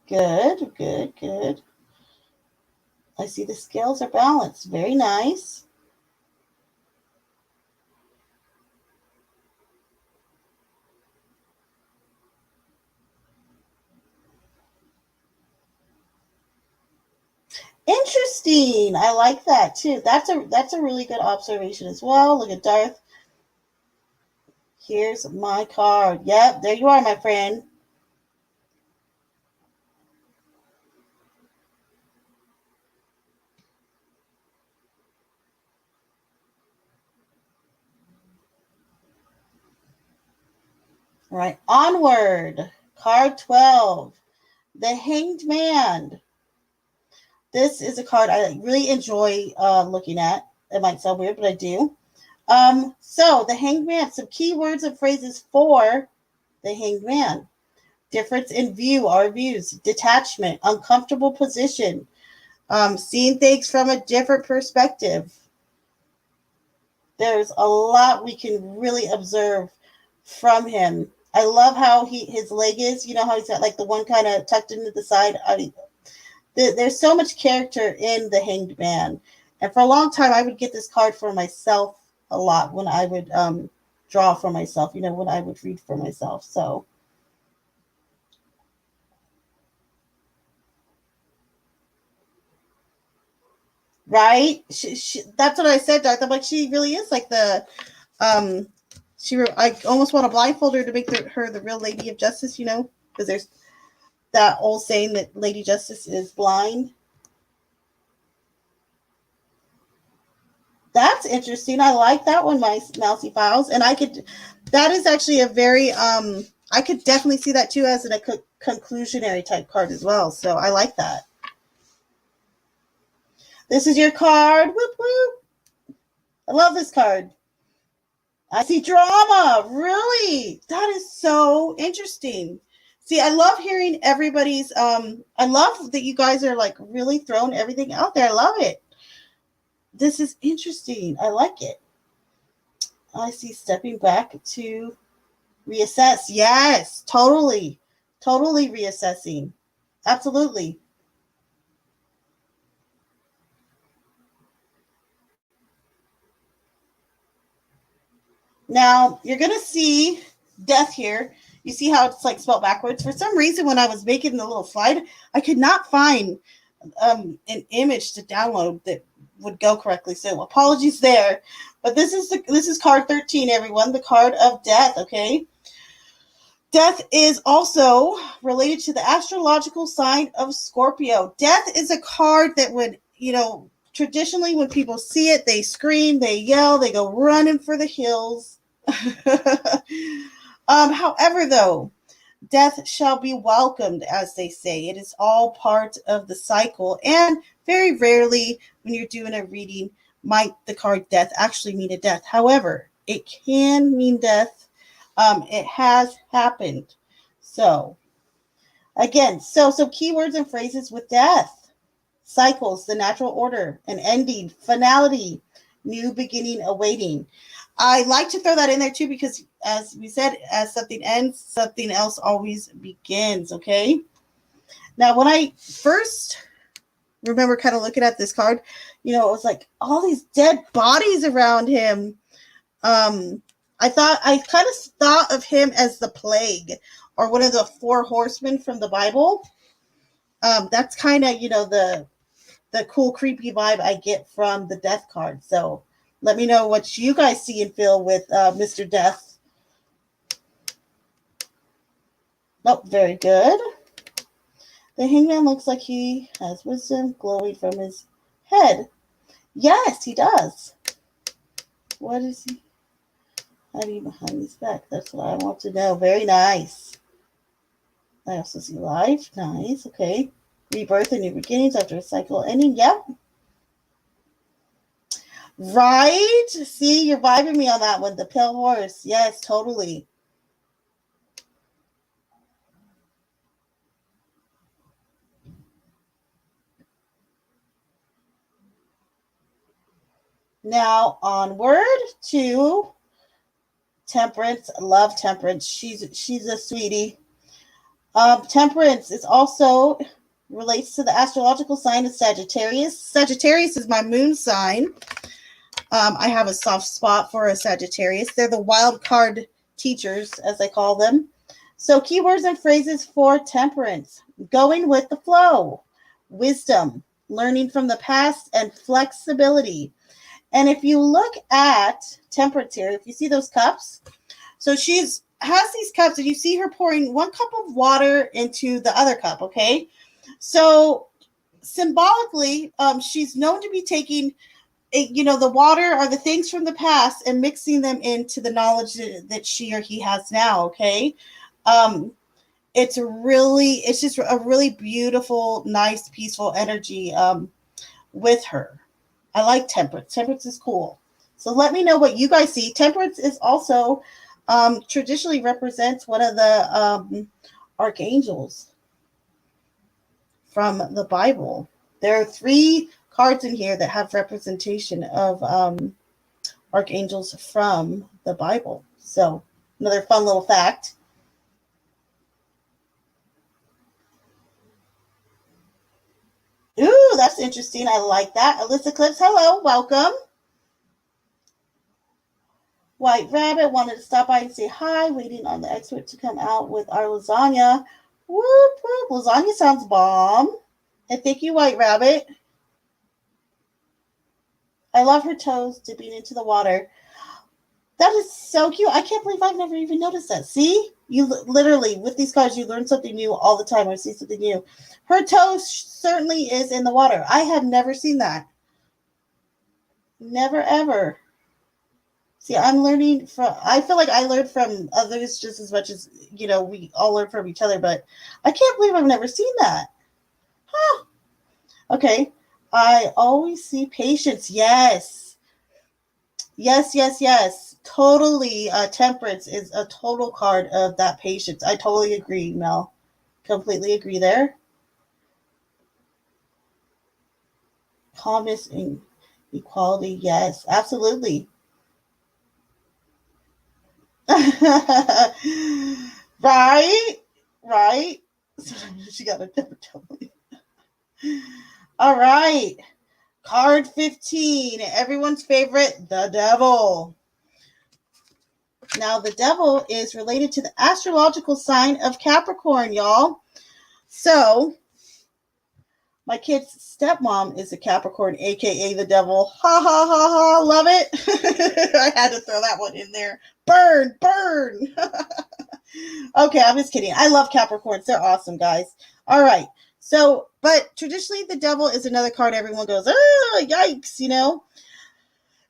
Good, good, good. I see the scales are balanced. Very nice. Interesting. I like that too. That's a really good observation as well. Look at Darth. Here's my card. Yep, there you are, my friend. All right, onward. Card 12. The Hanged Man. This is a card I really enjoy looking at. It might sound weird, but I do. So the Hanged Man, some key words and phrases for the Hanged Man. Difference in view, our views, detachment, uncomfortable position, seeing things from a different perspective. There's a lot we can really observe from him. I love how his leg is. You know how he's got like the one kind of tucked into the side. I mean, there's so much character in the Hanged Man, and for a long time I would get this card for myself a lot when I would draw for myself. You know, when I would read for myself. So right, that's what I said, Darth. I'm like, she really is like the um. I almost want to blindfold her to make her the real Lady of Justice. You know, because there's that old saying that Lady Justice is blind. That's interesting. I like that one, my Mousy Files. And that is actually a very, I could definitely see that too as a conclusionary type card as well. So I like that. This is your card. Whoop, whoop. I love this card. I see drama. Really? That is so interesting. See, I love hearing everybody's, I love that you guys are like really throwing everything out there. I love it. This is interesting. I like it. I see stepping back to reassess. Yes, totally. Totally reassessing. Absolutely. Now, you're going to see death here. You see how it's like spelled backwards? For some reason, when I was making the little slide, I could not find an image to download that would go correctly. So apologies there. But this is card 13, everyone, the card of death, okay? Death is also related to the astrological sign of Scorpio. Death is a card that would, traditionally when people see it, they scream, they yell, they go running for the hills. However, though, death shall be welcomed, as they say. It is all part of the cycle. And very rarely, when you're doing a reading, might the card death actually mean a death. However, it can mean death. It has happened. So, again, so some keywords and phrases with death: cycles, the natural order, an ending, finality, new beginning awaiting. I like to throw that in there too because, as we said, as something ends, something else always begins. Okay. Now, when I first remember kind of looking at this card, it was like all these dead bodies around him. I kind of thought of him as the plague or one of the four horsemen from the Bible. That's kind of, the cool, creepy vibe I get from the death card. So let me know what you guys see and feel with Mr. Death. Oh, very good. The hangman looks like he has wisdom glowing from his head. Yes, he does. What is he hiding behind his back? That's what I want to know. Very nice. I also see life. Nice. Okay. Rebirth and new beginnings after a cycle ending. Yep. Right? See, you're vibing me on that one. The pale horse. Yes, totally. Now onward to Temperance. Love Temperance. She's a sweetie. Temperance is also relates to the astrological sign of Sagittarius. Sagittarius is my moon sign. I have a soft spot for a Sagittarius. They're the wild card teachers, as I call them. So, keywords and phrases for temperance: going with the flow, wisdom, learning from the past, and flexibility. And if you look at temperance here, if you see those cups, so she's has these cups, and you see her pouring one cup of water into the other cup. Okay, so symbolically, she's known to be taking the water or the things from the past and mixing them into the knowledge that she or he has now. Okay. um it's just a really beautiful, nice, peaceful energy with her. I like temperance is cool. So let me know what you guys see. Temperance is also traditionally represents one of the archangels from the Bible. There are 3 cards in here that have representation of archangels from the Bible. So, another fun little fact. Ooh, that's interesting. I like that. Alyssa Clips, hello, welcome. White Rabbit wanted to stop by and say hi, waiting on the expert to come out with our lasagna. Whoop, whoop. Lasagna sounds bomb. And thank you, White Rabbit. I love her toes dipping into the water. That is so cute. I can't believe I've never even noticed that. See? You literally, with these cards, you learn something new all the time or see something new. Her toe certainly is in the water. I have never seen that. Never, ever. See, I'm learning from, I feel like I learn from others just as much as, we all learn from each other, but I can't believe I've never seen that. Huh. Okay. I always see patience. Yes. Yes, yes, yes. Totally. Temperance is a total card of that patience. I totally agree, Mel. Completely agree there. Calmness and equality. Yes, absolutely. Right? Right? She got a temper totally. All right. Card 15. Everyone's favorite, the devil. Now, the devil is related to the astrological sign of Capricorn, y'all. So, my kid's stepmom is a Capricorn, aka the devil. Ha ha ha ha. Love it. I had to throw that one in there. Burn, burn. Okay, I'm just kidding. I love Capricorns. They're awesome, guys. All right. So, but traditionally, the devil is another card everyone goes, oh, yikes.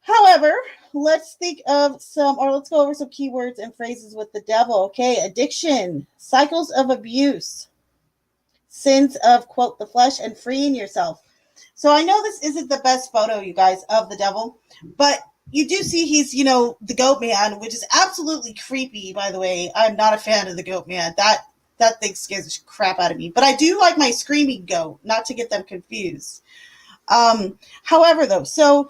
However, let's think of let's go over some keywords and phrases with the devil. Okay, addiction, cycles of abuse, sins of, quote, the flesh, and freeing yourself. So I know this isn't the best photo, you guys, of the devil, but you do see he's, the goat man, which is absolutely creepy, by the way. I'm not a fan of the goat man. That thing scares the crap out of me. But I do like my screaming goat, not to get them confused. However, though, so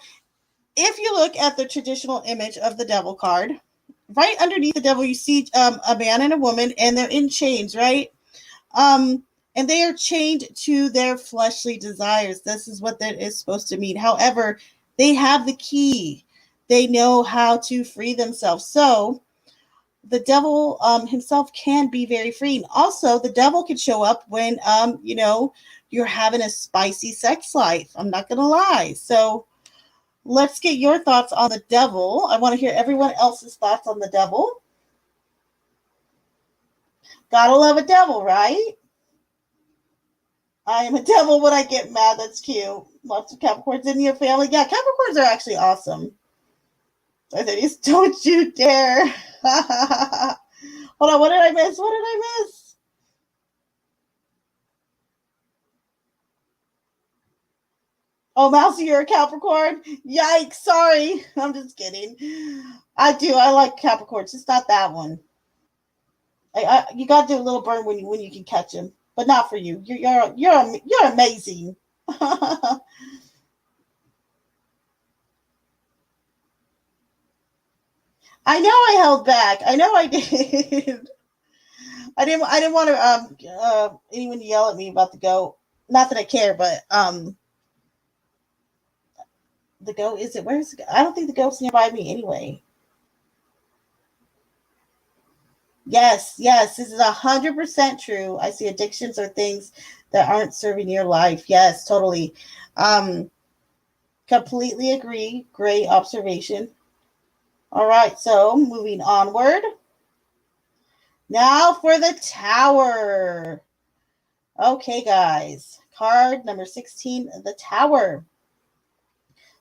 if you look at the traditional image of the devil card, right underneath the devil, you see a man and a woman, and they're in chains, right? And they are chained to their fleshly desires. This is what that is supposed to mean. However, they have the key. They know how to free themselves. So the devil himself can be very freeing. Also, the devil can show up when you're having a spicy sex life. I'm not gonna lie. So let's get your thoughts on the devil. I want to hear everyone else's thoughts on the devil. Gotta love a devil, right? I am a devil when I get mad. That's cute. Lots of Capricorns in your family. Yeah, Capricorns are actually awesome. I said, don't you dare. Hold on, what did I miss? What did I miss? Oh, Mousy, you're a Capricorn? Yikes, sorry. I'm just kidding. I do. I like Capricorns. It's not that one. You got to do a little burn when you can catch him, but not for you. You're amazing. I know I held back. I know I did. I didn't want to anyone to yell at me about the goat. Not that I care, but the goat is it? Where's the goat? I don't think the goat's nearby me anyway. Yes, this is 100% true. I see addictions or things that aren't serving your life. Yes, totally. Um, completely agree. Great observation. All right, so moving onward. Now for the tower. Okay, guys. Card number 16, the tower.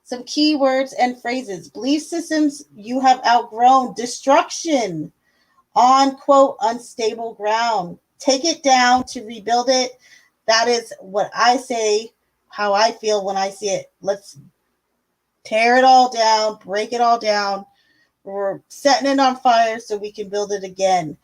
Some keywords and phrases. Belief systems you have outgrown. Destruction on, quote, unstable ground. Take it down to rebuild it. That is what I say, how I feel when I see it. Let's tear it all down, break it all down. We're setting it on fire so we can build it again.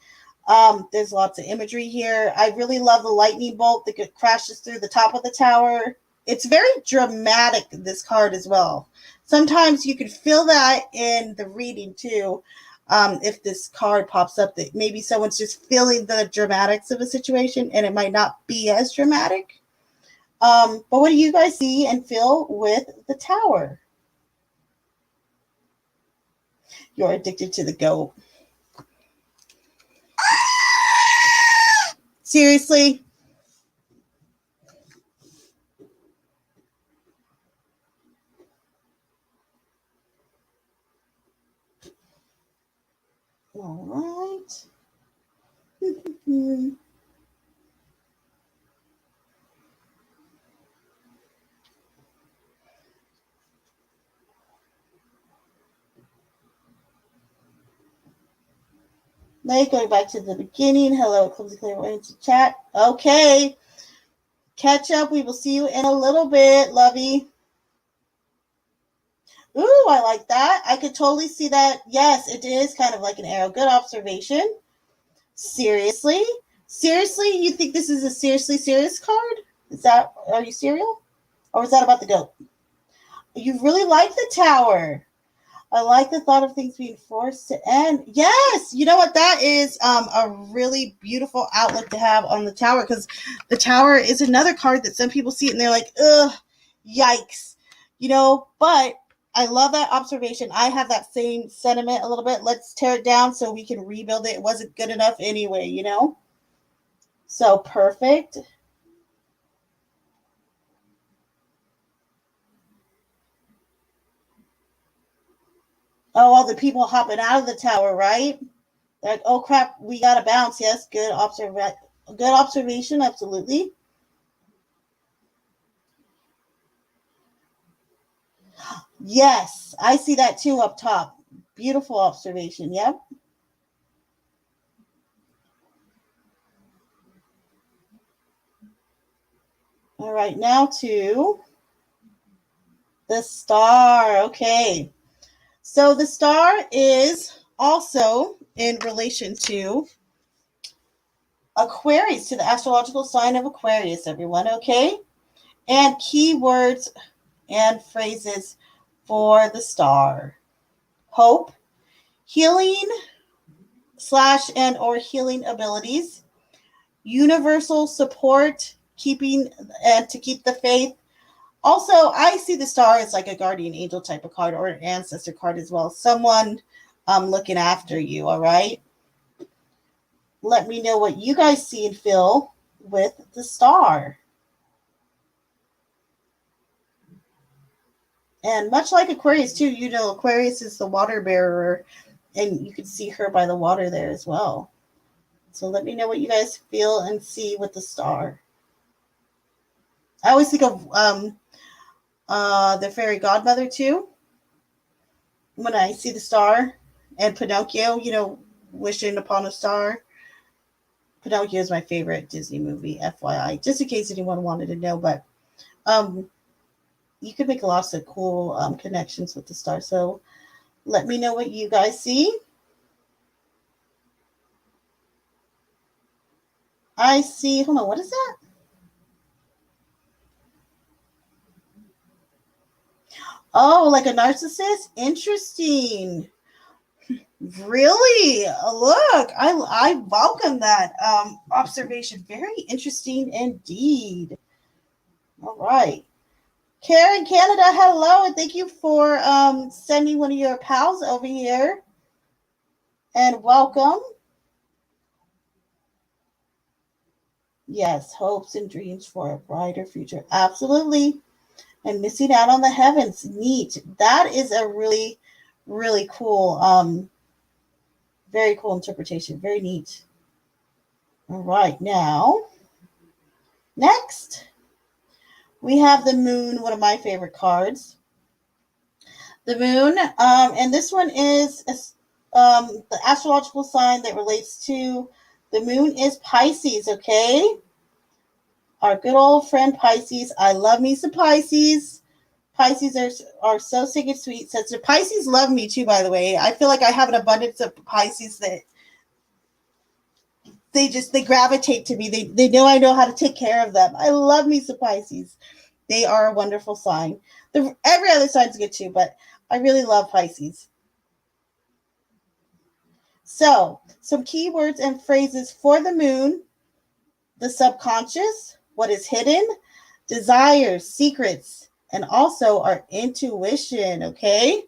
There's lots of imagery here. I really love the lightning bolt that crashes through the top of the tower. It's very dramatic, this card as well. Sometimes you can feel that in the reading too. If this card pops up, that maybe someone's just feeling the dramatics of a situation and it might not be as dramatic. But what do you guys see and feel with the tower? You're addicted to the goat. Seriously? All right. Going back to the beginning. Hello, Clumsy Clairvoyant chat. Okay. Catch up. We will see you in a little bit, lovey. Ooh, I like that. I could totally see that. Yes, it is kind of like an arrow. Good observation. Seriously? Seriously? You think this is a seriously serious card? Are you serial? Or is that about the goat? You really like the tower. I like the thought of things being forced to end. Yes, you know what? That is a really beautiful outlook to have on the tower, because the tower is another card that some people see it and they're like, ugh, yikes. But I love that observation. I have that same sentiment a little bit. Let's tear it down so we can rebuild it. It wasn't good enough anyway. So perfect. Oh, all the people hopping out of the tower, right? They're like, oh crap, we gotta bounce. Yes, good observation, absolutely. Yes, I see that too up top. Beautiful observation. Yep. All right, now to the star. Okay. So the star is also in relation to Aquarius, to the astrological sign of Aquarius, everyone. Okay. And keywords and phrases for the star: hope, healing slash and or healing abilities, universal support, keeping and to keep the faith. Also, I see the star as like a guardian angel type of card or an ancestor card as well. Someone looking after you, all right? Let me know what you guys see and feel with the star. And much like Aquarius, too, Aquarius is the water bearer, and you can see her by the water there as well. So let me know what you guys feel and see with the star. I always think of the fairy godmother too when I see the star, and Pinocchio, wishing upon a star. Pinocchio is my favorite Disney movie, FYI, just in case anyone wanted to know. But um, you could make lots of cool connections with the star. So let me know what you guys see. I see, hold on, what is that? Oh, like a narcissist? Interesting. Really? Look, I welcome that observation. Very interesting indeed. All right. Karen Canada, hello, and thank you for sending one of your pals over here. And welcome. Yes, hopes and dreams for a brighter future. Absolutely. And missing out on the heavens. Neat. That is a really, really cool, very cool interpretation. Very neat. All right, now, next, we have the moon, one of my favorite cards. The moon, and this one is the astrological sign that relates to the moon is Pisces, okay? Our good old friend Pisces. I love me some Pisces. Pisces are so sick and sweet. Sensitive. Pisces love me too, by the way. I feel like I have an abundance of Pisces that they gravitate to me. They know how to take care of them. I love me some Pisces. They are a wonderful sign. Every other sign's good too, but I really love Pisces. So, some keywords and phrases for the moon: the subconscious, what is hidden, desires, secrets, and also our intuition, okay?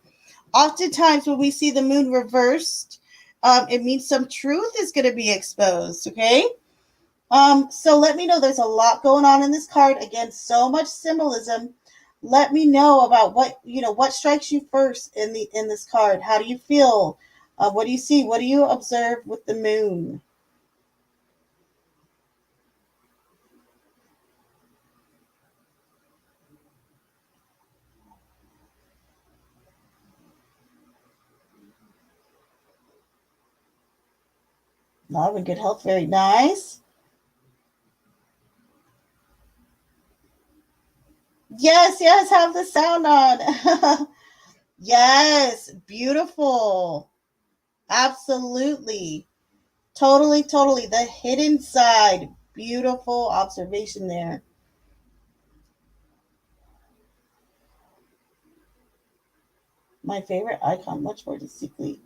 Oftentimes, when we see the moon reversed, it means some truth is going to be exposed, okay? So let me know. There's a lot going on in this card. Again, so much symbolism. Let me know about what strikes you first in this card. How do you feel? What do you see? What do you observe with the moon? Love and good health. Very nice. Yes, yes, have the sound on. Yes, beautiful. Absolutely. Totally, totally. The hidden side. Beautiful observation there. My favorite icon, much more distinctly.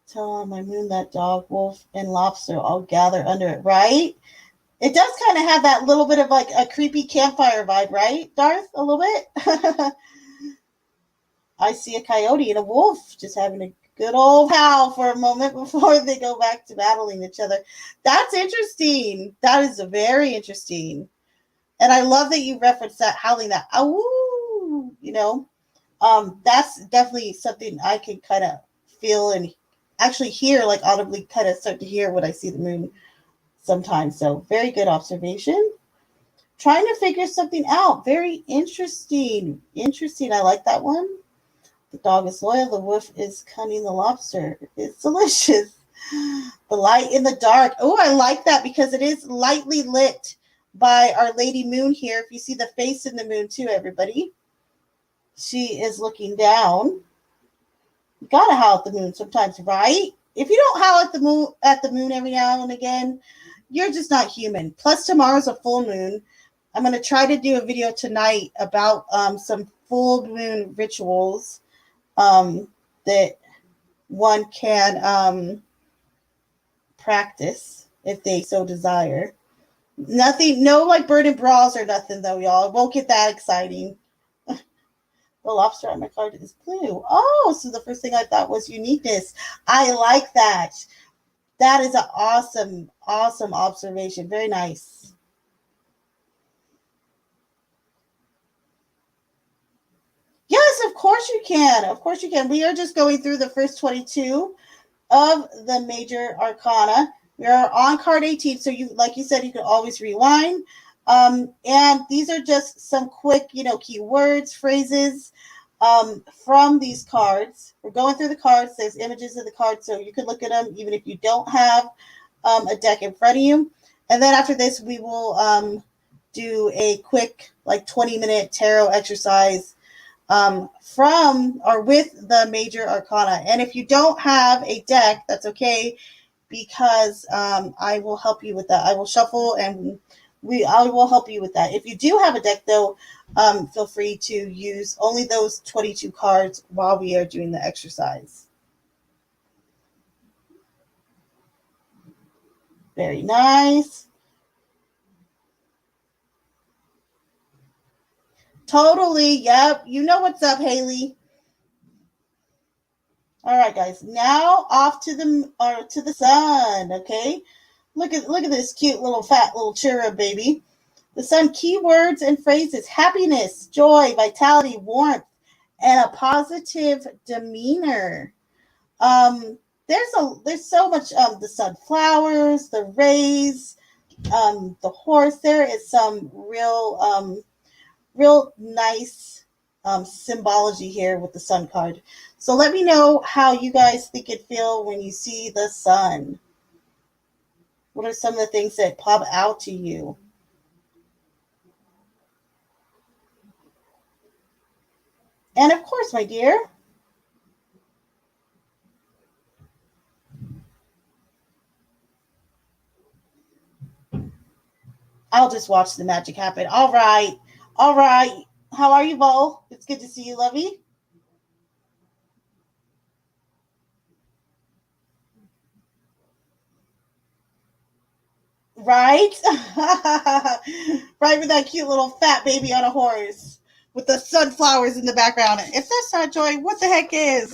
Tell on my moon that dog, wolf, and lobster all gather under it, right? It does kind of have that little bit of like a creepy campfire vibe, right, Darth? A little bit? I see a coyote and a wolf just having a good old howl for a moment before they go back to battling each other. That's interesting. That is very interesting. And I love that you referenced that howling, that "Awoo," that's definitely something I can kind of feel and actually hear, like audibly kind of start to hear when I see the moon sometimes. So very good observation. Trying to figure something out. Very interesting. Interesting. I like that one. The dog is loyal. The wolf is cunning. The lobster is delicious. The light in the dark. Oh, I like that because it is lightly lit by Our Lady Moon here. If you see the face in the moon too, everybody. She is looking down. You gotta howl at the moon sometimes, right? If you don't howl at the moon every now and again, you're just not human. Plus, tomorrow's a full moon. I'm gonna try to do a video tonight about some full moon rituals that one can practice if they so desire. Nothing, no like burning bras or nothing though, y'all. It won't get that exciting. The lobster on my card is blue. Oh, so the first thing I thought was uniqueness. I like that. That is an awesome, awesome observation. Very nice. Yes, of course you can. Of course you can. We are just going through the first 22 of the major arcana. We are on card 18, so you, like you said, you can always rewind. And these are just some quick, keywords, phrases from these cards. We're going through the cards. There's images of the cards, so you can look at them even if you don't have a deck in front of you. And then after this, we will do a quick, like 20-minute tarot exercise from or with the major arcana. And if you don't have a deck, that's okay, because I will help you with that. I will shuffle and I will help you with that. If you do have a deck, though, feel free to use only those 22 cards while we are doing the exercise. Very nice. Totally. Yep. You know what's up, Haley. All right, guys. Now off to the sun. Okay. Look at this cute little fat little cherub baby. The sun keywords and phrases: happiness, joy, vitality, warmth, and a positive demeanor. There's so much the sunflowers, the rays, the horse. There is some real nice symbology here with the sun card. So let me know how you guys think it feel when you see the sun. What are some of the things that pop out to you? And of course, my dear, I'll just watch the magic happen. All right. All right. How are you, Bo? It's good to see you, Lovey. Right? Right, with that cute little fat baby on a horse with the sunflowers in the background. If that's not joy, what the heck is?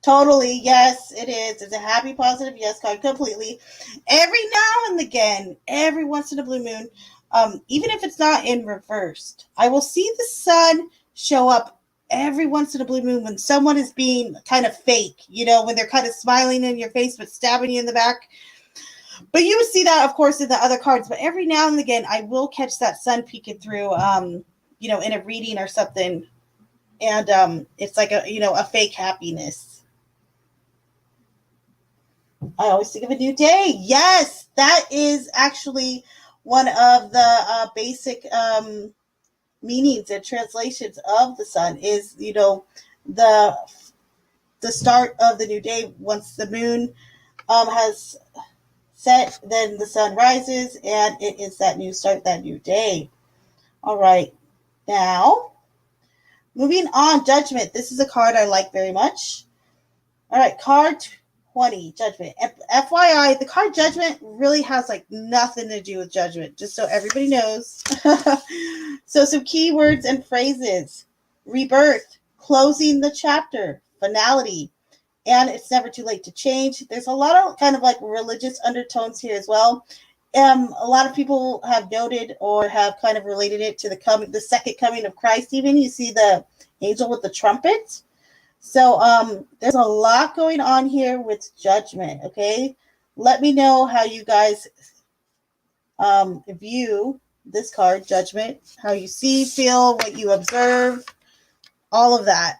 Totally, yes, it is. It's a happy, positive yes card, completely. Every now and again, every once in a blue moon, even if it's not in reversed, I will see the sun show up every once in a blue moon when someone is being kind of fake, when they're kind of smiling in your face but stabbing you in the back. But you would see that, of course, in the other cards. But every now and again, I will catch that sun peeking through, in a reading or something, and it's like a fake happiness. I always think of a new day. Yes, that is actually one of the basic meanings and translations of the sun. Is the the start of the new day. Once the moon has set, then the sun rises, and it is that new start, that new day. All right, now moving on. Judgment. This is a card I like very much. All right, card 20, Judgment. FYI, the card Judgment really has like nothing to do with judgment, just so everybody knows. So, some keywords and phrases: rebirth, closing the chapter, finality, and it's never too late to change. There's a lot of kind of like religious undertones here as well. A lot of people have noted or have kind of related it to the second coming of Christ. Even you see the angel with the trumpet. So there's a lot going on here with judgment. Okay, let me know how you guys view this card, judgment. How you see, feel, what you observe, all of that.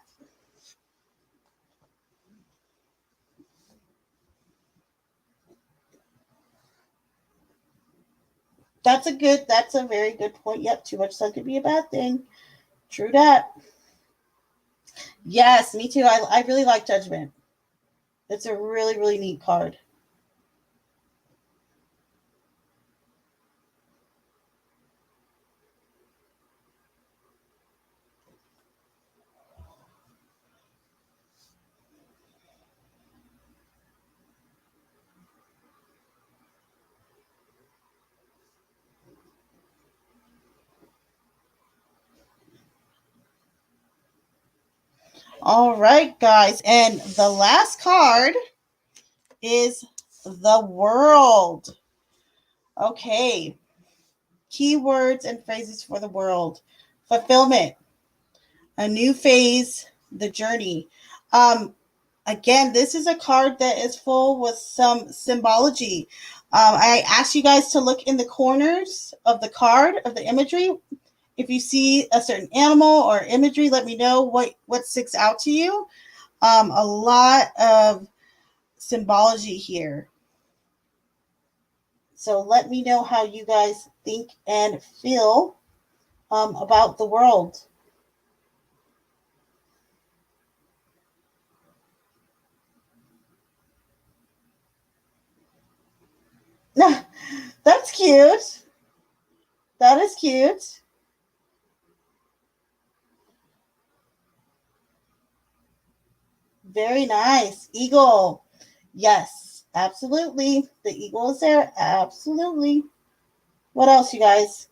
That's a very good point. Yep, too much sun could be a bad thing. True that. Yes, me too. I really like judgment. It's a really, really neat card. All right, guys. And the last card is the world. Okay. Keywords and phrases for the world. Fulfillment. A new phase. The journey. Um, Again, this is a card that is full with some symbology. I asked you guys to look in the corners of the card, of the imagery. If you see a certain animal or imagery, let me know what sticks out to you. A lot of symbology here. So let me know how you guys think and feel about the world. That's cute. That is cute. Very nice. Eagle. Yes, absolutely. The eagle is there. Absolutely. What else, you guys?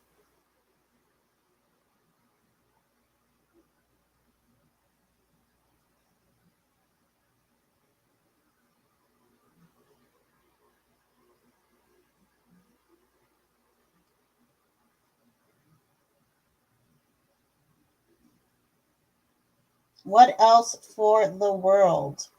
What else for the world?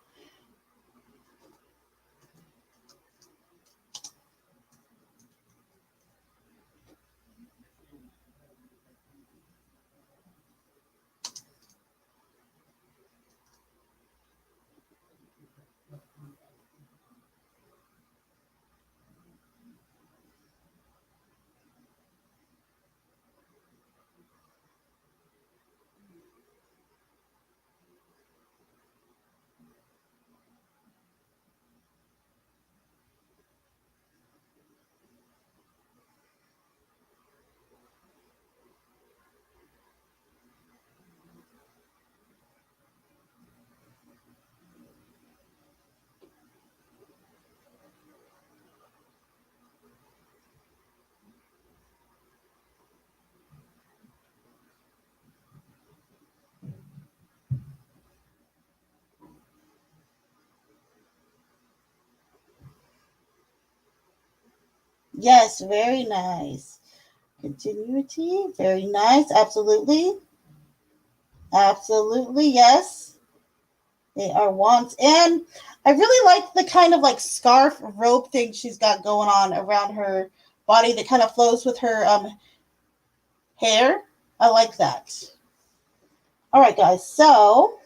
Yes, very nice. Continuity, very nice. Absolutely. Absolutely, yes. They are wands. And I really like the kind of like scarf rope thing she's got going on around her body that kind of flows with her hair. I like that. All right, guys. So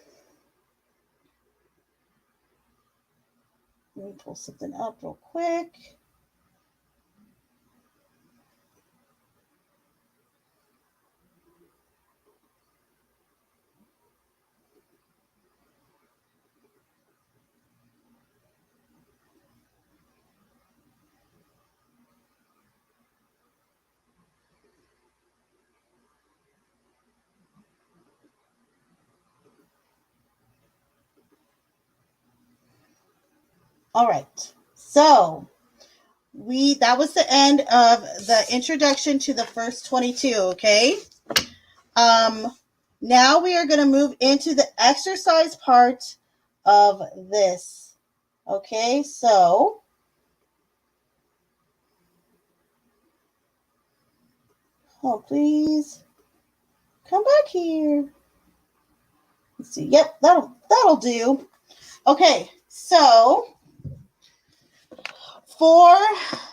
let me pull something up real quick. All right. So we that was the end of the introduction to the first 22, okay? Um Now we are going to move into the exercise part of this. Okay? So, oh please come back here. Let's see. Yep, that'll do. Okay. So, for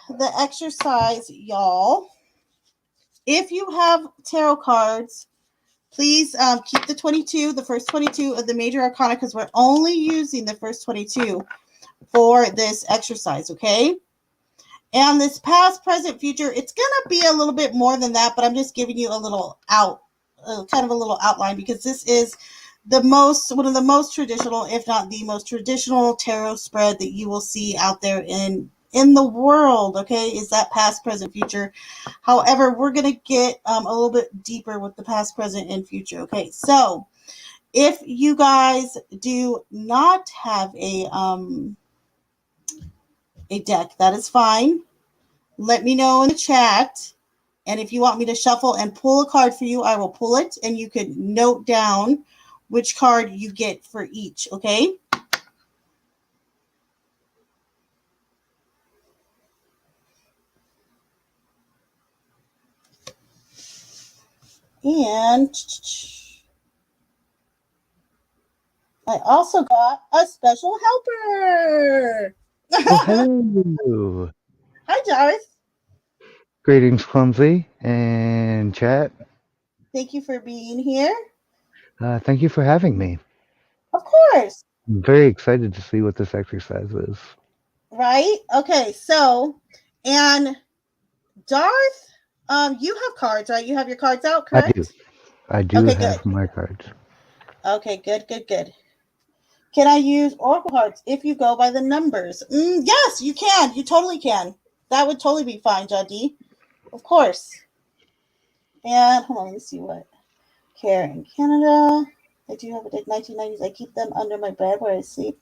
the exercise, y'all, if you have tarot cards, please keep the 22, the first 22 of the major arcana, because we're only using the first 22 for this exercise, okay? And this past, present, future, it's going to be a little bit more than that, but I'm just giving you a little kind of a little outline, because this is one of the most traditional, if not the most traditional tarot spread that you will see out there in the world, okay, is that past, present, future. However, we're going to get a little bit deeper with the past, present, and future, okay? So, if you guys do not have a deck, that is fine. Let me know in the chat. And if you want me to shuffle and pull a card for you, I will pull it, and you can note down which card you get for each, okay? And I also got a special helper. Oh, hello. Hi, Jarvis. Greetings, Clumsy and chat. Thank you for being here. Thank you for having me. Of course. I'm very excited to see what this exercise is. Right? Okay, so, and Darth, you have cards, right? You have your cards out, I do. correct? I do Okay, good. have my cards. Okay, good, good, good. Can I use oracle cards if you go by the numbers? Yes, you can. You totally can. That would totally be fine, Jody. Of course. And hold on, let me see what. Care in Canada. I do have a deck 1990s. I keep them under my bed where I sleep,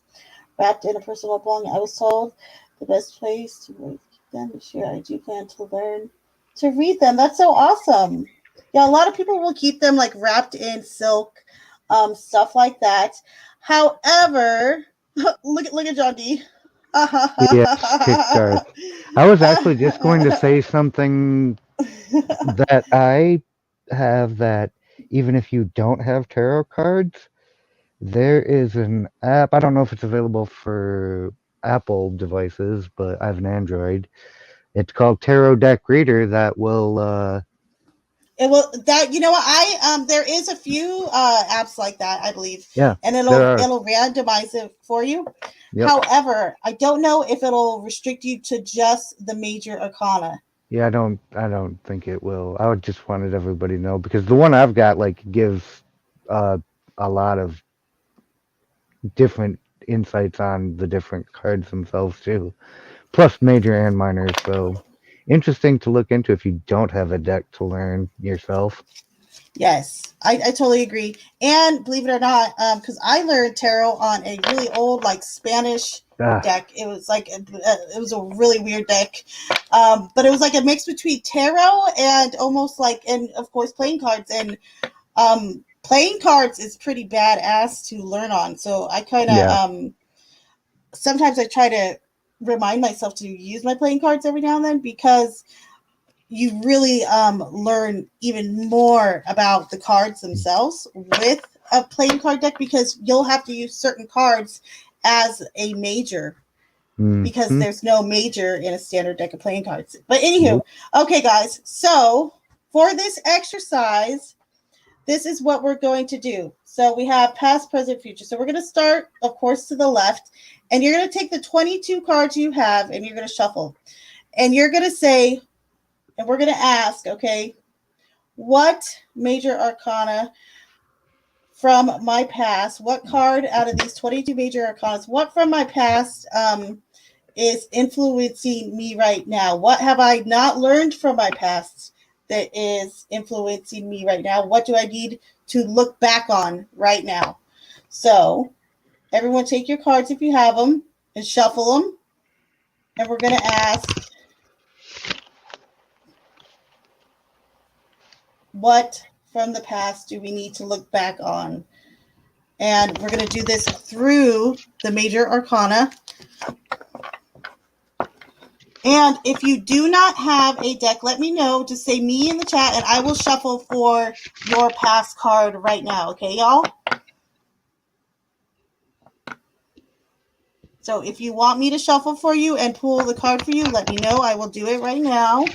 wrapped in a personal belonging. I was told the best place to keep them this year. I do plan to learn to read them. That's so awesome. Yeah, a lot of people will keep them like wrapped in silk, stuff like that. However, look at John D. Yes, kick cards. I was actually just going to say something that I have that even if you don't have tarot cards, there is an app. I don't know if it's available for Apple devices, but I have an Android. It's called Tarot Deck Reader that will It will that you know what I there is a few apps like that I believe, yeah, and there it'll are. it'll randomize it for you. Yep. However, I don't know if it'll restrict you to just the major arcana. Yeah, I don't think it will. I would just wanted everybody to know because the one I've got like gives uh a lot of different insights on the different cards themselves too. Plus major and minor, so interesting to look into if you don't have a deck to learn yourself. Yes, I totally agree. And believe it or not, because I learned tarot on a really old like Spanish Ah, deck. It was like it was a really weird deck, but it was like a mix between tarot and almost like, and of course playing cards. And playing cards is pretty badass to learn on. So I kind of yeah. sometimes I try to remind myself to use my playing cards every now and then because you really learn even more about the cards themselves with a playing card deck because you'll have to use certain cards as a major because Mm-hmm. there's no major in a standard deck of playing cards. But anywho, Nope. okay, guys. So for this exercise, this is what we're going to do. So we have past, present, future. So we're going to start, of course, to the left, and you're going to take the 22 cards you have, and you're going to shuffle, and you're going to say, and we're going to ask, okay, what major arcana from my past, what card out of these 22 major arcanas, what from my past is influencing me right now? What have I not learned from my past that is influencing me right now? What do I need to look back on right now? So, everyone take your cards if you have them and shuffle them. And we're going to ask, what from the past do we need to look back on? And we're going to do this through the major arcana. And if you do not have a deck, let me know. Just say me in the chat and I will shuffle for your past card right now. Okay, y'all? So if you want me to shuffle for you and pull the card for you, let me know. I will do it right now.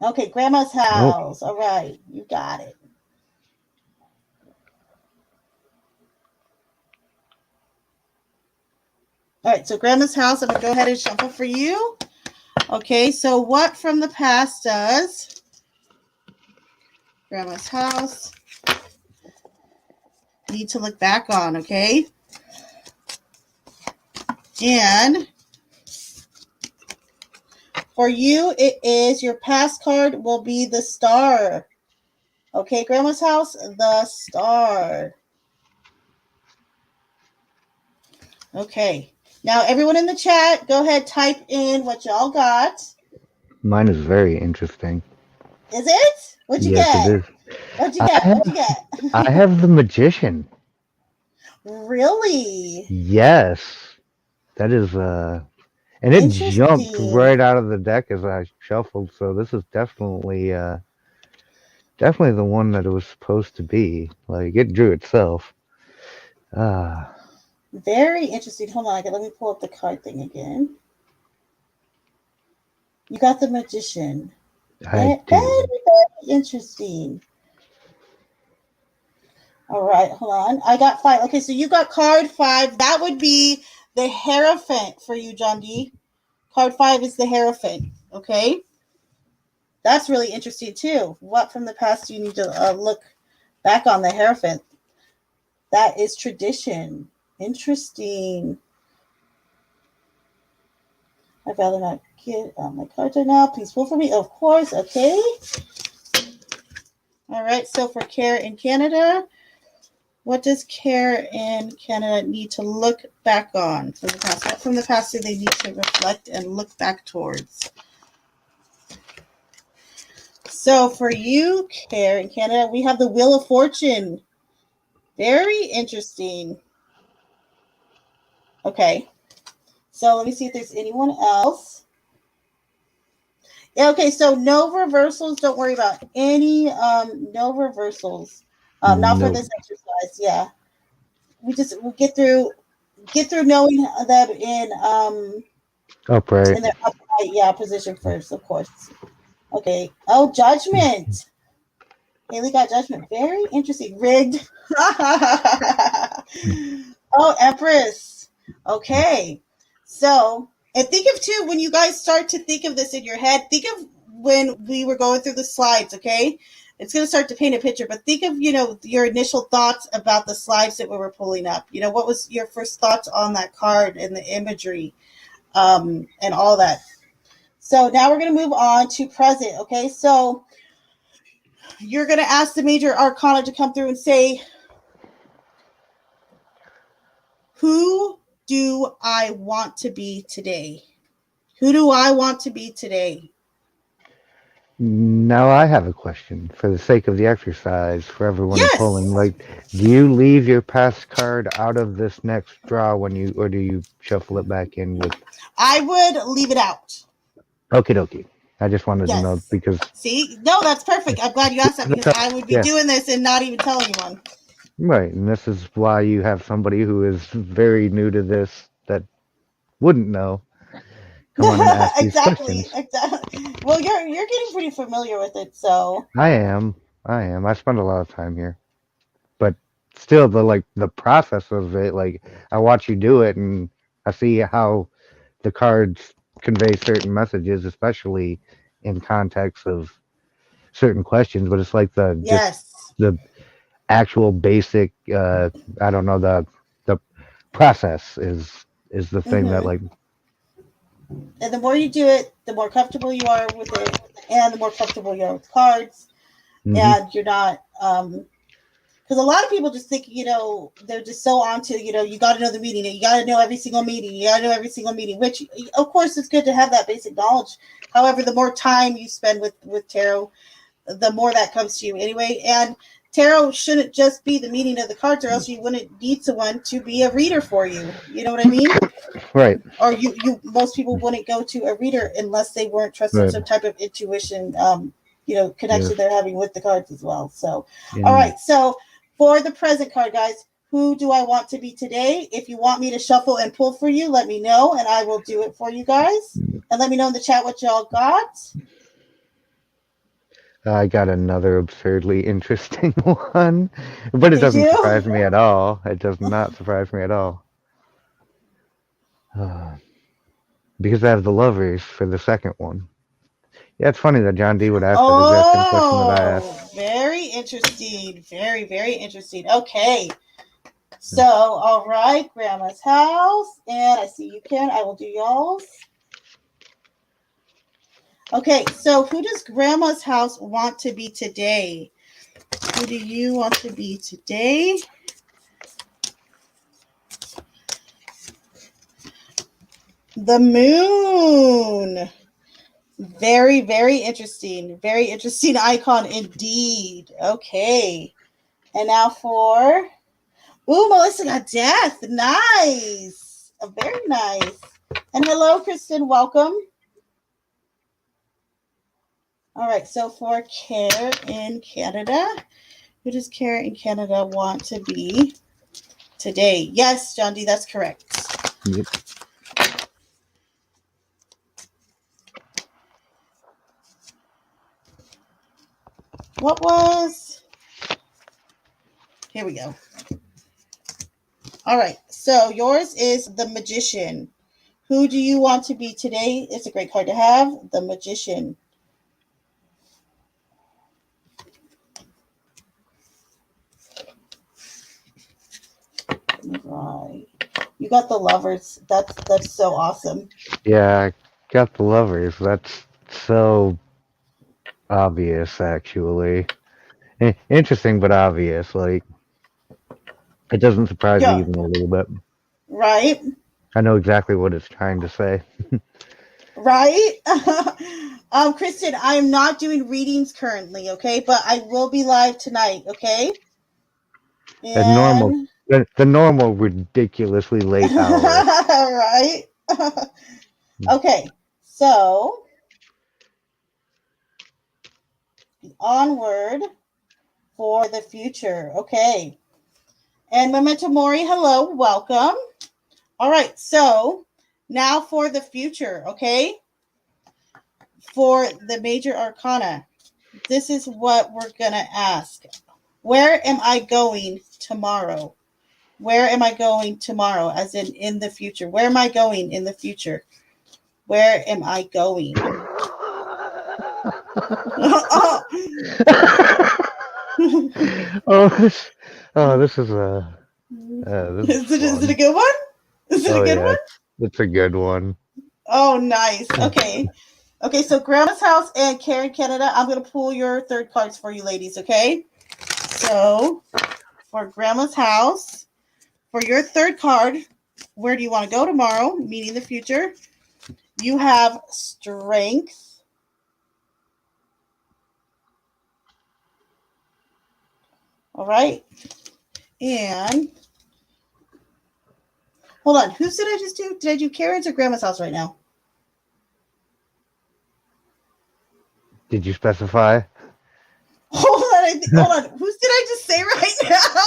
Okay, Grandma's Oh, house. All right, you got it. All right, so Grandma's house, I'm going to go ahead and shuffle for you. Okay, so what from the past does Grandma's house need to look back on, okay? And for you, it is your past card will be the star. Okay, Grandma's house, the star. Okay. Now, everyone in the chat, go ahead, type in what y'all got. mine is very interesting. Is it? What'd you Yes, it get? is. What'd you I get? What'd you have I get? have the magician. Really Yes, that is and it jumped interesting. right out of the deck as I shuffled. So this is definitely the one that it was supposed to be. Like it drew itself. Ah, Very interesting. Hold on, let me pull up the card thing again. You got the magician. I Very, do. very interesting. All right, hold on. I got five. Okay, so you got card five. That would be the Hierophant for you, John D. Card five is the Hierophant. Okay, that's really interesting too. What from the past do you need to look back on the Hierophant? That is tradition. Interesting. I'd rather not get my cards right now. Please pull for me. Of course. Okay. All right. So for Care in Canada, what does Care in Canada need to look back on from the past? What from the past do they need to reflect and look back towards? So for you, Care in Canada, we have the Wheel of Fortune. Very interesting. Okay. So let me see if there's anyone else. Yeah, okay, so no reversals. Don't worry about any no reversals. Not for No. this exercise. Yeah. We'll get through knowing them Upright. in their upright, yeah, position first, of course. Okay. Oh, judgment. Haley got judgment. Very interesting. Rigged. Oh, Empress. Okay. So, and think of too, when you guys start to think of this in your head, think of when we were going through the slides, okay? It's going to start to paint a picture, but think of, your initial thoughts about the slides that we were pulling up. What was your first thoughts on that card and the imagery and all that? So now we're going to move on to present, okay? So you're going to ask the major arcana to come through and say, who do I want to be today? Who do I want to be today? Now I have a question for the sake of the exercise for everyone pulling. Yes, Like, do you leave your past card out of this next draw or do you shuffle it back in with? I would leave it out. Okie dokie. I just wanted to know Yes. because See, no, that's perfect. I'm glad you asked that because I would be yeah, doing this and not even tell anyone. right. And this is why you have somebody who is very new to this that wouldn't know come on and ask these Exactly. questions. Exactly. Well, you're getting pretty familiar with it, so I am. I am. I spend a lot of time here. But still the process of it, like I watch you do it and I see how the cards convey certain messages, especially in context of certain questions, but it's like yes. the actual basic I don't know, the process is the thing that Mm-hmm. like And the more you do it, the more comfortable you are with it, and the more comfortable you are with cards, hmm and you're not because a lot of people just think, they're just so onto, you got to know the meaning, you got to know every single meaning, you got to know every single meaning, which of course it's good to have that basic knowledge. However, the more time you spend with tarot, the more that comes to you anyway. And tarot shouldn't just be the meaning of the cards, or else you wouldn't need someone to be a reader for you. You know what I mean? right, Or most people wouldn't go to a reader unless they weren't trusting right, some type of intuition, yes, connection they're having with the cards as well. So, all and right. So for the present card, guys, who do I want to be today? If you want me to shuffle and pull for you, let me know, and I will do it for you guys. And let me know in the chat what y'all got. I got another absurdly interesting one, but it You doesn't do? surprise me at all. It does not surprise me at all. Because I have the lovers for the second one. Yeah, it's funny that John D would ask that exact same question that I asked. Oh, very interesting. Very, very interesting. Okay. So, all right, Grandma's house. And I see you, Ken. I will do y'all's. Okay, so who does Grandma's house want to be today? Who do you want to be today? The moon. Very, very interesting. Very interesting icon indeed. Okay. And now for Ooh, Melissa got death. Nice. Very nice. And hello, Kristen. Welcome. All right. So for Care in Canada, who does Care in Canada want to be today? Yes, John D. That's correct. Yep. What was? Here we go. All right. So yours is the Magician. Who do you want to be today? It's a great card to have. The Magician. Right. You got the Lovers. That's so awesome. Yeah, I got the lovers. That's so obvious, actually. Interesting, but obvious. Like, it doesn't surprise me Yeah. even a little bit. Right. I know exactly what it's trying to say. Right. Kristen, I am not doing readings currently, okay? But I will be live tonight, okay? At normal, And the normal ridiculously late hour. right. Okay. So onward for the future. Okay. And Memento Mori, hello, welcome. All right, so now for the future, okay? For the major arcana, this is what we're going to ask. Where am I going tomorrow? Where am I going tomorrow? As in the future. Where am I going in the future? Where am I going? Oh. oh, this is this is Is it a fun. good one? Is it a Oh good yeah, one? it's a good one. Oh, nice. Okay. Okay, so Grandma's House and Karen Canada, I'm going to pull your third cards for you ladies, okay? So, for Grandma's House, for your third card, where do you want to go tomorrow, meaning the future? You have Strength. All right. And, hold on. Whose did I just do? Did I do Karen's or Grandma's House right now? Did you specify? Hold on. Hold on. Whose did I just say right now?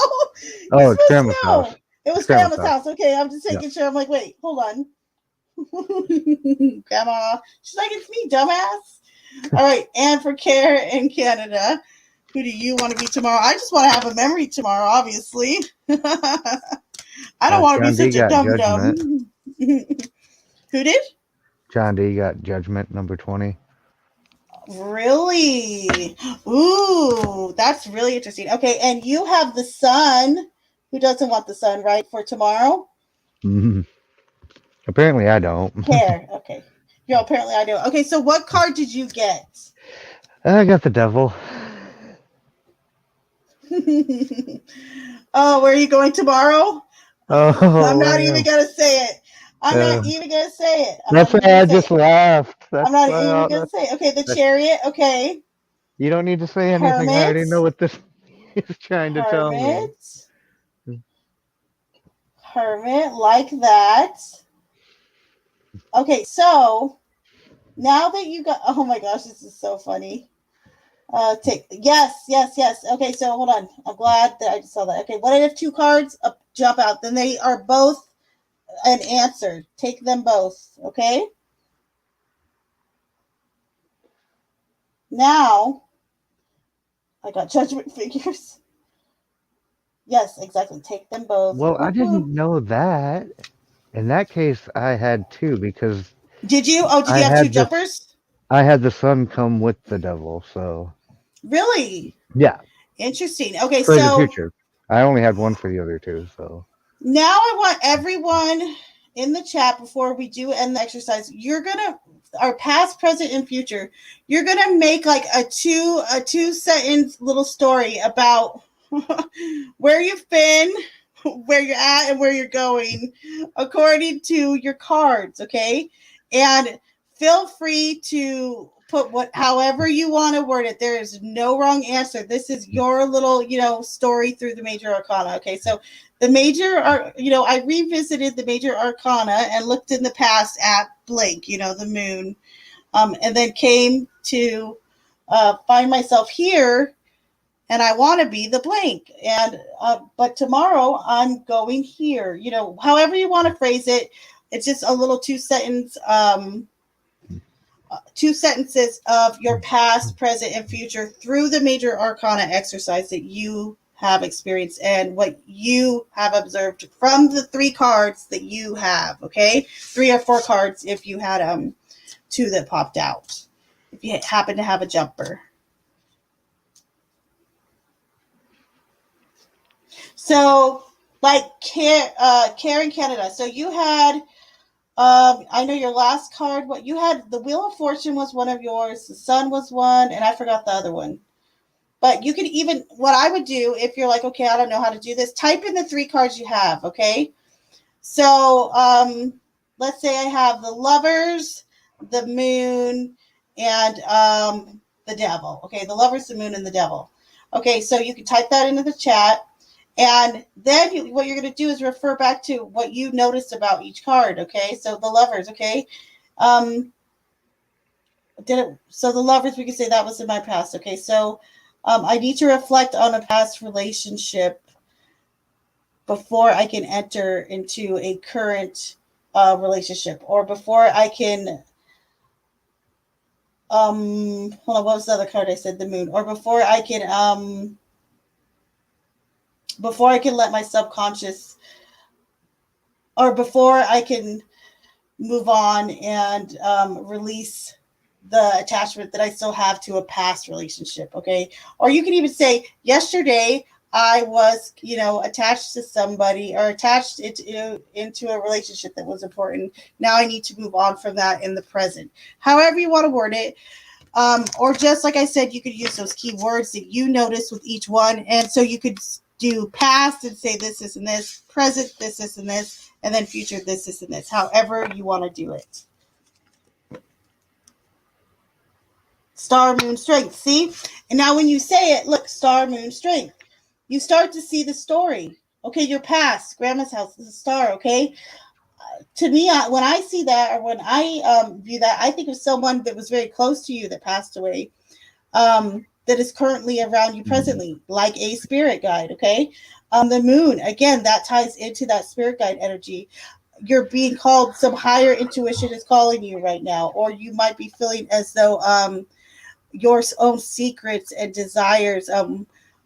You're Oh, it's supposed to Grandma's house. know. It It's was Grandma's Grandma's house. House. Okay, I'm just Yeah. making sure. I'm like, wait, hold on. Grandma. She's like, it's me, dumbass. All right. And for Care in Canada, who do you want to be tomorrow? I just want to have a memory tomorrow, obviously. I don't want to be John D such a got dum judgment. dum. Who did? John D got judgment number 20. Really? Ooh, that's really interesting. Okay, and you have the sun. Who doesn't want the sun, right? For tomorrow? Mhm. Apparently, I don't. Care. Okay. Yo, apparently I do. Okay, so what card did you get? I got the devil. Oh, where are you going tomorrow? I'm Oh, not I even am. gonna say it. I'm not Uh, even gonna say it. I'm not that's even why gonna I say just it. laughed. I'm That's not why. even gonna say it. Okay, the That, chariot. Okay, you don't need to say anything. I already hermit, know what this is trying to tell me. hermit, hermit, like that. Okay, so now that you got, oh my gosh, this is so funny. Take yes. Okay, so hold on. I'm glad that I just saw that. Okay, what if two cards jump out? Then they are both an answer. Take them both. Okay. Now I got judgment figures. Yes, exactly. Take them both. Well, I Whoop, whoop. didn't know that. In that case, I had two because Did you? Oh, did I you have two had this. jumpers? I had the sun come with the devil. So Really yeah, interesting. Okay, for the so future. I only had one for the other two. So now I want everyone in the chat before we do end the exercise. You're gonna our past, present, and future. You're gonna make like a two sentence little story about where you've been, where you're at, and where you're going, according to your cards. Okay, and feel free to put what however you want to word it. There is no wrong answer. This is your little story through the major arcana. Okay, so The major are, I revisited the major arcana and looked in the past at blank, the moon, and then came to find myself here, and I want to be the blank. And but tomorrow I'm going here. However you want to phrase it. It's just a little two sentences of your past, present, and future through the major arcana exercise that you have experienced and what you have observed from the three cards that you have. Okay, 3 or 4 cards if you had two that popped out. If you happen to have a jumper. So, like Karen Canada. So you had, I know your last card. What you had, the Wheel of Fortune was one of yours. The Sun was one, and I forgot the other one. But you could even, what I would do if you're like, okay, I don't know how to do this, type in the 3 cards you have. Okay. So, let's say I have the Lovers, the Moon, and the Devil. Okay, the Lovers, the Moon, and the Devil. Okay, so you can type that into the chat. And then what you're going to do is refer back to what you noticed about each card. Okay, so the Lovers. Okay, um, so the Lovers, we could say that was in my past. Okay, so I need to reflect on a past relationship before I can enter into a current relationship, or before I can hold on, what was the other card I said? The Moon. Or before I can let my subconscious, or before I can move on and release the attachment that I still have to a past relationship. Okay. Or you can even say, yesterday I was, attached to somebody, or attached into a relationship that was important. Now I need to move on from that in the present. However you want to word it. Or just like I said, you could use those keywords that you notice with each one. And so you could do past and say this, and this, present, this, and this, and then future, this, and this, however you want to do it. Star, moon, strength. See? And now when you say it, look, star, moon, strength. You start to see the story. Okay, your past, grandma's house is a star, okay? To me, when I see that, or when I view that, I think of someone that was very close to you that passed away, that is currently around you presently, like a spirit guide, okay? The moon, again, that ties into that spirit guide energy. You're being called, some higher intuition is calling you right now, or you might be feeling as though your own secrets and desires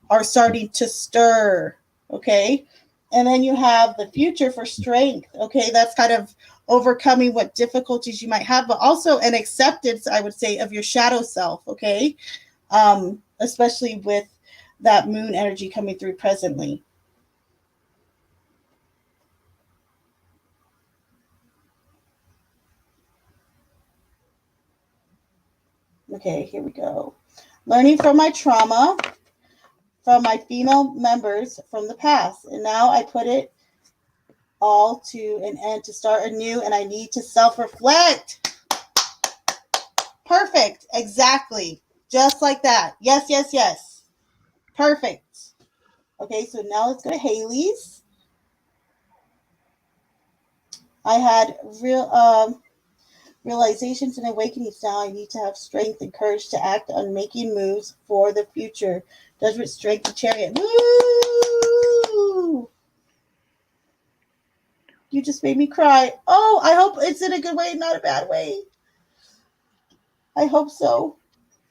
are starting to stir, okay? And then you have the future for strength, okay? That's kind of overcoming what difficulties you might have, but also an acceptance, I would say, of your shadow self, okay? Especially with that moon energy coming through presently. Okay, here we go. Learning from my trauma, from my female members from the past. And now I put it all to an end to start anew, and I need to self reflect. Perfect. Exactly. Just like that. Yes, yes, yes. Perfect. Okay, so now let's go to Haley's. I had realizations and awakenings. Now I need to have strength and courage to act on making moves for the future. Judgment, strength, and chariot. Woo! You just made me cry. Oh, I hope it's in a good way, not a bad way. I hope so.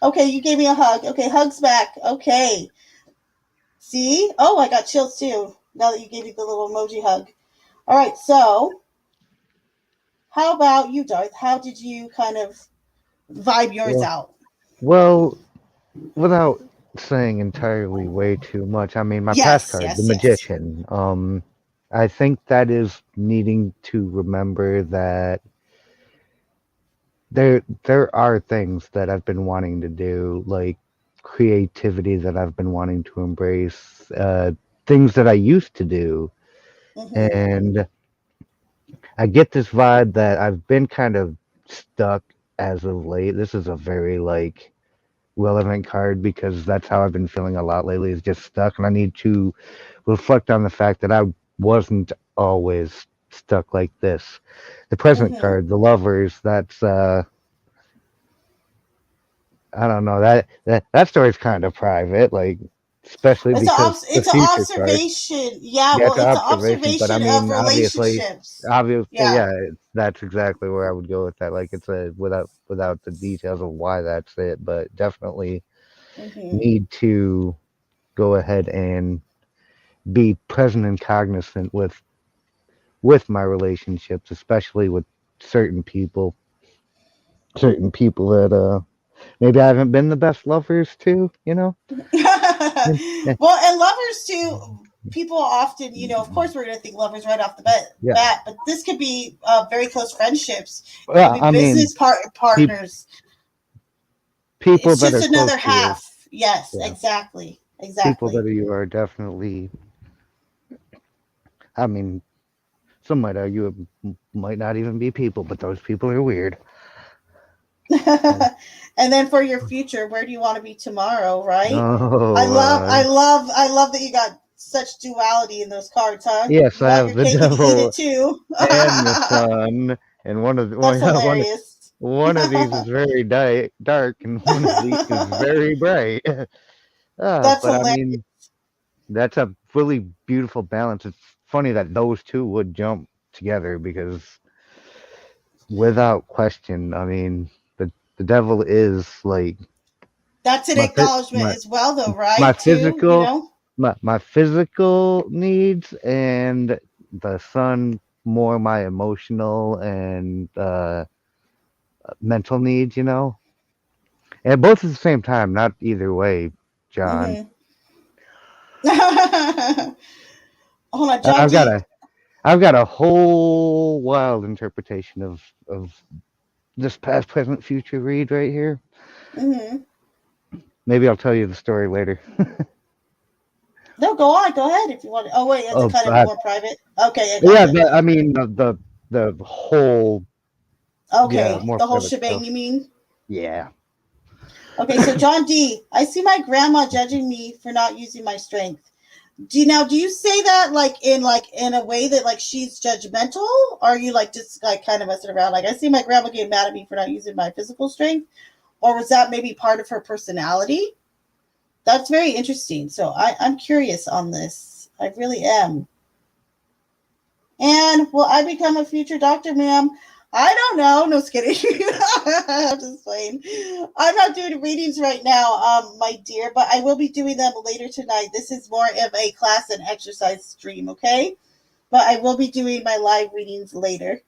Okay, you gave me a hug. Okay, hugs back. Okay. See? Oh, I got chills too. Now that you gave me the little emoji hug. All right, so how about you, Darth? How did you kind of vibe yours Well, out? well, without saying entirely way too much, I mean, my past Yes, card, the yes, yes. Magician. I think that is needing to remember that there are things that I've been wanting to do, like creativity that I've been wanting to embrace, things that I used to do, Mm-hmm. and I get this vibe that I've been kind of stuck as of late. This is a very like relevant card because that's how I've been feeling a lot lately, is just stuck, and I need to reflect on the fact that I wasn't always stuck like this. The present Mm-hmm. card, the lovers, that's I don't know, that story's kind of private, like especially because the It's an future card. observation. Yeah, Yeah, well, it's an it's an observation, but I observation of mean, relationships. obviously, Yeah. yeah, that's exactly where I would go with that. Like, it's a without the details of why that's it, but definitely Mm-hmm. need to go ahead and be present and cognizant with my relationships, especially with certain people, certain people that maybe I haven't been the best lovers to, you know. Well, and lovers too. People often, of course, we're going to think lovers right off the Yeah. bat, but this could be very close friendships. It could Well, be I mean, business pe- partners. people It's that just are close another to you, half. Yes, yeah, exactly, people that exactly. you are definitely. I mean, some might argue it might not even be people, but those people are weird. Yeah. And then for your future, where do you want to be tomorrow? Right? Oh, I love that you got such duality in those cards, huh? yes, You I want have your the cake and eat it devil too. and the sun, and That's hilarious. one of these is very dark, and one of these is very bright. That's But I hilarious. mean, that's a really beautiful balance. It's funny that those two would jump together because, without question, I mean, the devil is like That's an my fit acknowledgement my as well, though, my right? Too, physical my physical needs, and the sun more my emotional and mental needs, you know, and both at the same time, not either way, John. Mm-hmm. Hold on, I- John I've got D. a I've got a whole wild interpretation of this past, present, future read right here. Mm-hmm. Maybe I'll tell you the story later. No, go on. Go ahead if you want. Oh wait, is it Oh, kind of but more private? Okay, I yeah, gotcha. I mean the whole, yeah, Okay, more the whole private shebang. stuff. You mean? Yeah. Okay, so John D. I see my grandma judging me for not using my strength. Do you say that like in a way that like she's judgmental, or are you like just like kind of messing around? Like I see my grandma getting mad at me for not using my physical strength, or was that maybe part of her personality? That's very interesting. So I'm curious on this. I really am. And will I become a future doctor, ma'am? I don't know. No, just kidding. I'm just playing. I'm not doing readings right now, my dear, but I will be doing them later tonight. This is more of a class and exercise stream, okay? But I will be doing my live readings later.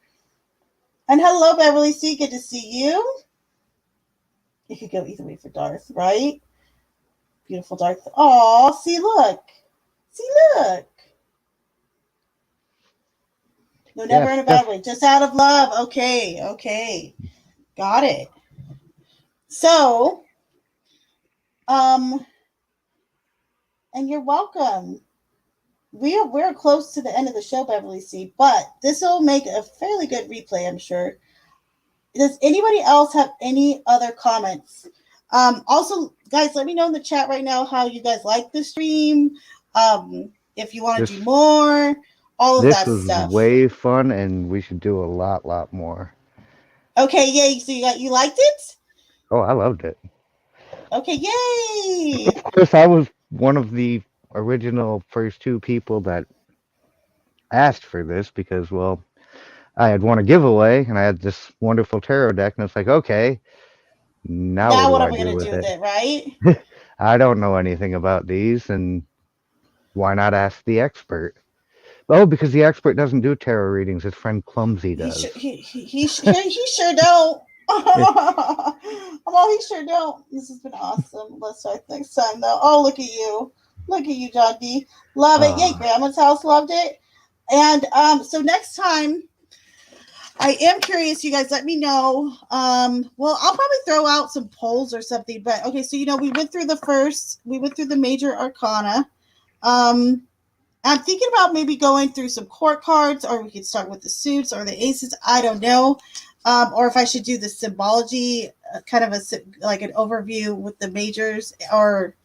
And hello, Beverly C. Good to see you. You could go either way for Darth, right? Beautiful Darth. Oh, see, look. See, look. No, never Yeah, in a bad way. Just out of love. Okay, okay. Got it. So, um, and you're welcome. We're close to the end of the show, Beverly C. But this will make a fairly good replay, I'm sure. Does anybody else have any other comments? Also, guys, let me know in the chat right now how you guys like the stream. If you want to do this more, all of this that was stuff. way fun, and we should do a lot more. Okay, yay! So you liked it? Oh, I loved it. Okay, yay! Of course, I was one of the original first two people that asked for this because, well, I had won a giveaway and I had this wonderful tarot deck, and it's like, okay, now what Now do what are I we do gonna with do with it? it, right? I don't know anything about these, and why not ask the expert? Oh, because the expert doesn't do tarot readings. His friend Clumsy He sure does. he sure don't. Well, he sure don't. This has been awesome. Let's start next time though. Oh, look at you, John D. Love it. Yay, Uh, Grandma's house loved it. And so next time, I am curious. You guys, let me know. Well, I'll probably throw out some polls or something. But okay, so we went through the major arcana. Um, I'm thinking about maybe going through some court cards, or we could start with the suits or the aces. I don't know. Or if I should do the symbology, kind of like an overview with the majors, or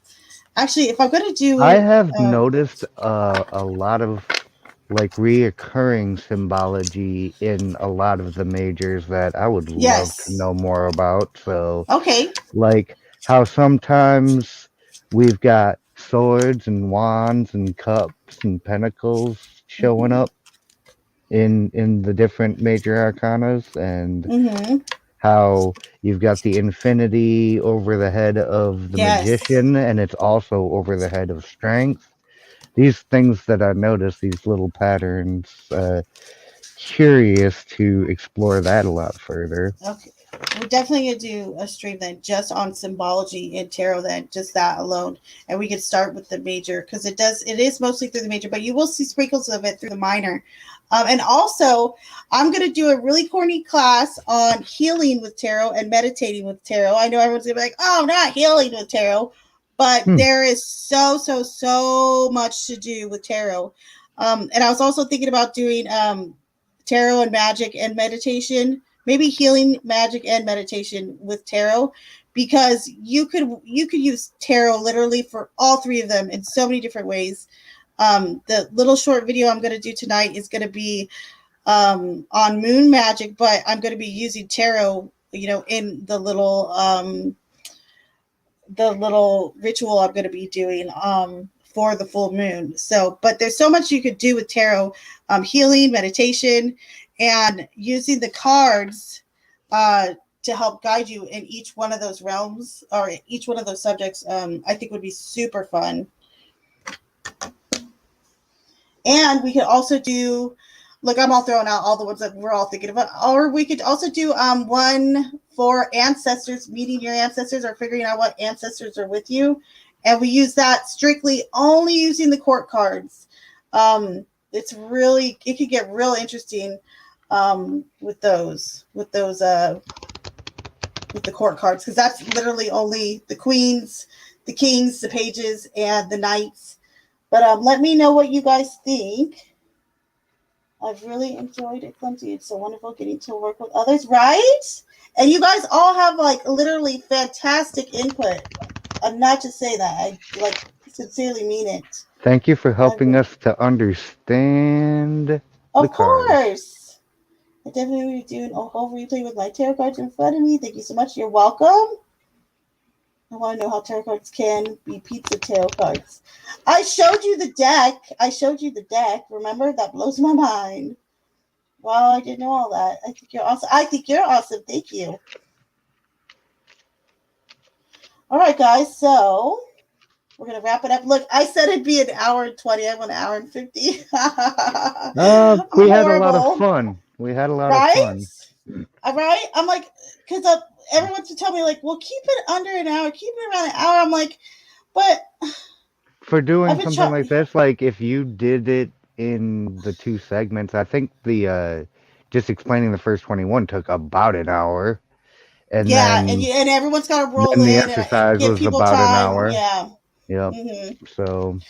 actually, if I'm going to I do, have noticed a lot of like reoccurring symbology in a lot of the majors that I would love to Yes. know more about. So, Okay. like how sometimes we've got swords and wands and cups and pentacles showing Mm-hmm. up in the different major arcanas, and Mm-hmm. how you've got the infinity over the head of the Yes. magician and it's also over the head of strength. These things that I noticed, these little patterns, curious to explore that a lot further. Okay. We're definitely gonna do a stream then just on symbology and tarot then, just that alone. And we could start with the major because it is mostly through the major, but you will see sprinkles of it through the minor. And also I'm gonna do a really corny class on healing with tarot and meditating with tarot. I know everyone's gonna be like, oh, not healing with tarot, but Hmm. there is so much to do with tarot. And I was also thinking about doing tarot and magic and meditation, maybe healing, magic, and meditation with tarot, because you could use tarot literally for all three of them in so many different ways. The little short video I'm going to do tonight is going to be on moon magic, but I'm going to be using tarot, in the little ritual I'm going to be doing for the full moon. So, but there's so much you could do with tarot, healing, meditation, and using the cards to help guide you in each one of those realms or each one of those subjects. I think would be super fun. And we could also do, look, I'm all throwing out all the ones that we're all thinking about. Or we could also do one for ancestors, meeting your ancestors or figuring out what ancestors are with you. And we use that strictly only using the court cards. It could get real interesting with the court cards, because that's literally only the queens, the kings, the pages, and the knights. But let me know what you guys think. I've really enjoyed it, Clumsy. It's so wonderful getting to work with others, right? And you guys all have like literally fantastic input. I'm not just saying that. I like sincerely mean it. Thank you for I helping us to understand the Of cards. course. I definitely will be doing a whole replay with my tarot cards in front of me. Thank you so much. You're welcome. I want to know how tarot cards can be pizza tarot cards. I showed you the deck. Remember? That blows my mind. Wow, I didn't know all that. I think you're awesome. Thank you. All right, guys. So we're gonna wrap it up. Look, I said it'd be an hour and 20. I went an hour and 50. I'm We had a lot of horrible, fun. We had a lot of right? fun. All right. I'm like, because everyone's to tell me like, well, keep it under an hour, keep it around an hour. I'm like, but For I've doing been something like trying. this, like if you did it in the two segments, I think the just explaining the first 21 took about an hour, and Yeah, and everyone's got to roll then the in and exercise give was people about an time. hour. Yeah. Yep. Hmm. So,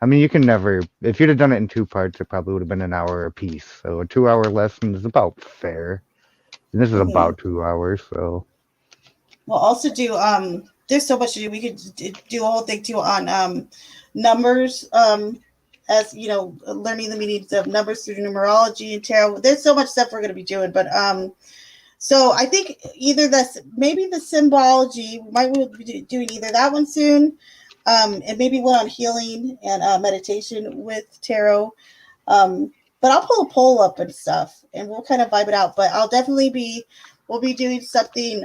I mean, you can never, if you'd have done it in two parts, it probably would have been an hour a piece. So a 2 hour lesson is about fair. And this is Hmm. about 2 hours, so We'll also do there's so much to do. We could do a whole thing too on numbers, as learning the meanings of numbers through numerology and tarot. There's so much stuff we're going to be doing, but so I think either this, maybe the symbology, we might be doing either that one soon, and maybe one on healing and meditation with tarot. But I'll pull a poll up and stuff, and we'll kind of vibe it out. But we'll be doing something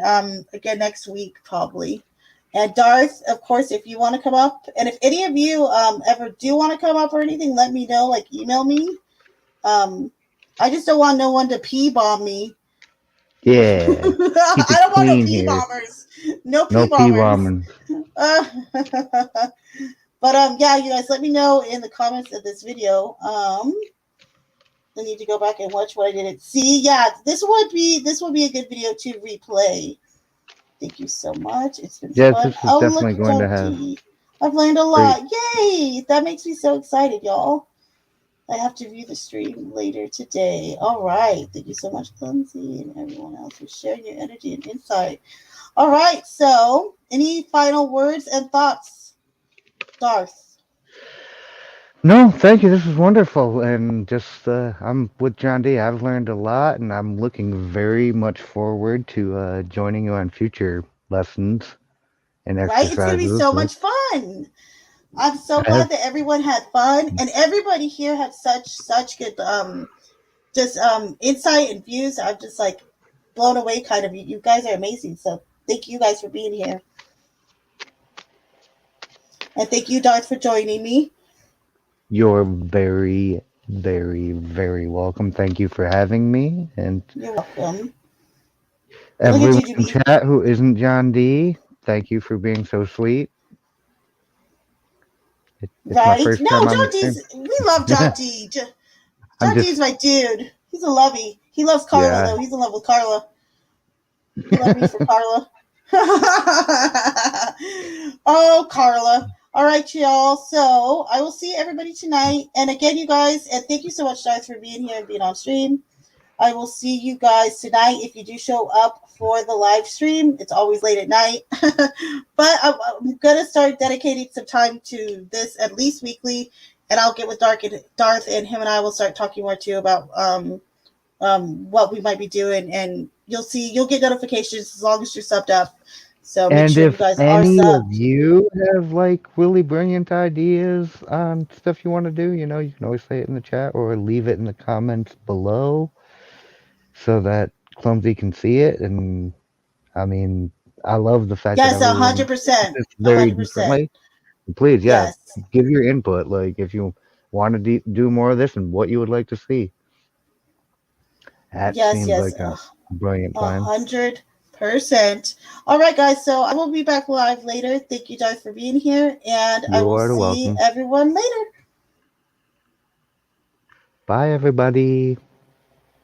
again next week probably. And Darth, of course, if you want to come up, and if any of you ever do want to come up or anything, let me know. Like email me. Um, I just don't want no one to pee bomb me. yeah. Keep I it don't want no clean pee here. bombers. No No pee pee bombers. bombing. Uh, but yeah, you guys, let me know in the comments of this video. I need to go back and watch what I didn't see. Yeah, this would be a good video to replay. Thank you so much. It's been Yes, fun. this is Oh, definitely look, going to have Donkey. I've learned a great. lot. Yay! That makes me so excited, y'all. I have to view the stream later today. All right. Thank you so much, Clumsy, and everyone else for sharing your energy and insight. All right. So, any final words and thoughts, Darth? No, thank you. This is wonderful. And just, I'm with John D. I've learned a lot, and I'm looking very much forward to joining you on future lessons and Right? It's going to be exercises. so Like, much fun. I'm so I have glad that everyone had fun and everybody here had such good just insight and views. I'm just like blown away kind of. You guys are amazing. So thank you guys for being here. And thank you, Darth, for joining me. You're very, very, very welcome. Thank you for having me. And You're welcome. Look at everyone you, in Judy. chat who isn't John D, thank you for being so sweet. It's my Right? first No, time on the John stream. D's. We love John D. I'm John just, D's my dude. He's a lovey. He loves Carla yeah. though. He's in love with Carla. He love me for Carla. Oh, Carla. All right, y'all. So I will see everybody tonight. And again, you guys, and thank you so much, Darth, for being here and being on stream. I will see you guys tonight if you do show up for the live stream. It's always late at night. But I'm going to start dedicating some time to this at least weekly. And I'll get with Darth, and him and I will start talking more too about what we might be doing. And you'll get notifications as long as you're subbed up. So make And sure you if guys are any of subbed. you have like really brilliant ideas on stuff you want to do, you can always say it in the chat or leave it in the comments below so that Clumsy can see it. And I mean, I love the fact that Yes, a everyone hundred does percent, this a very hundred percent. differently. Please, yeah, Yes, give your input. Like if you want to do more of this and what you would like to see. That yes, seems yes. like a brilliant A plan. 100%. All right, guys. So I will be back live later. Thank you guys for being here, and I You will are see welcome. everyone later. Bye, everybody.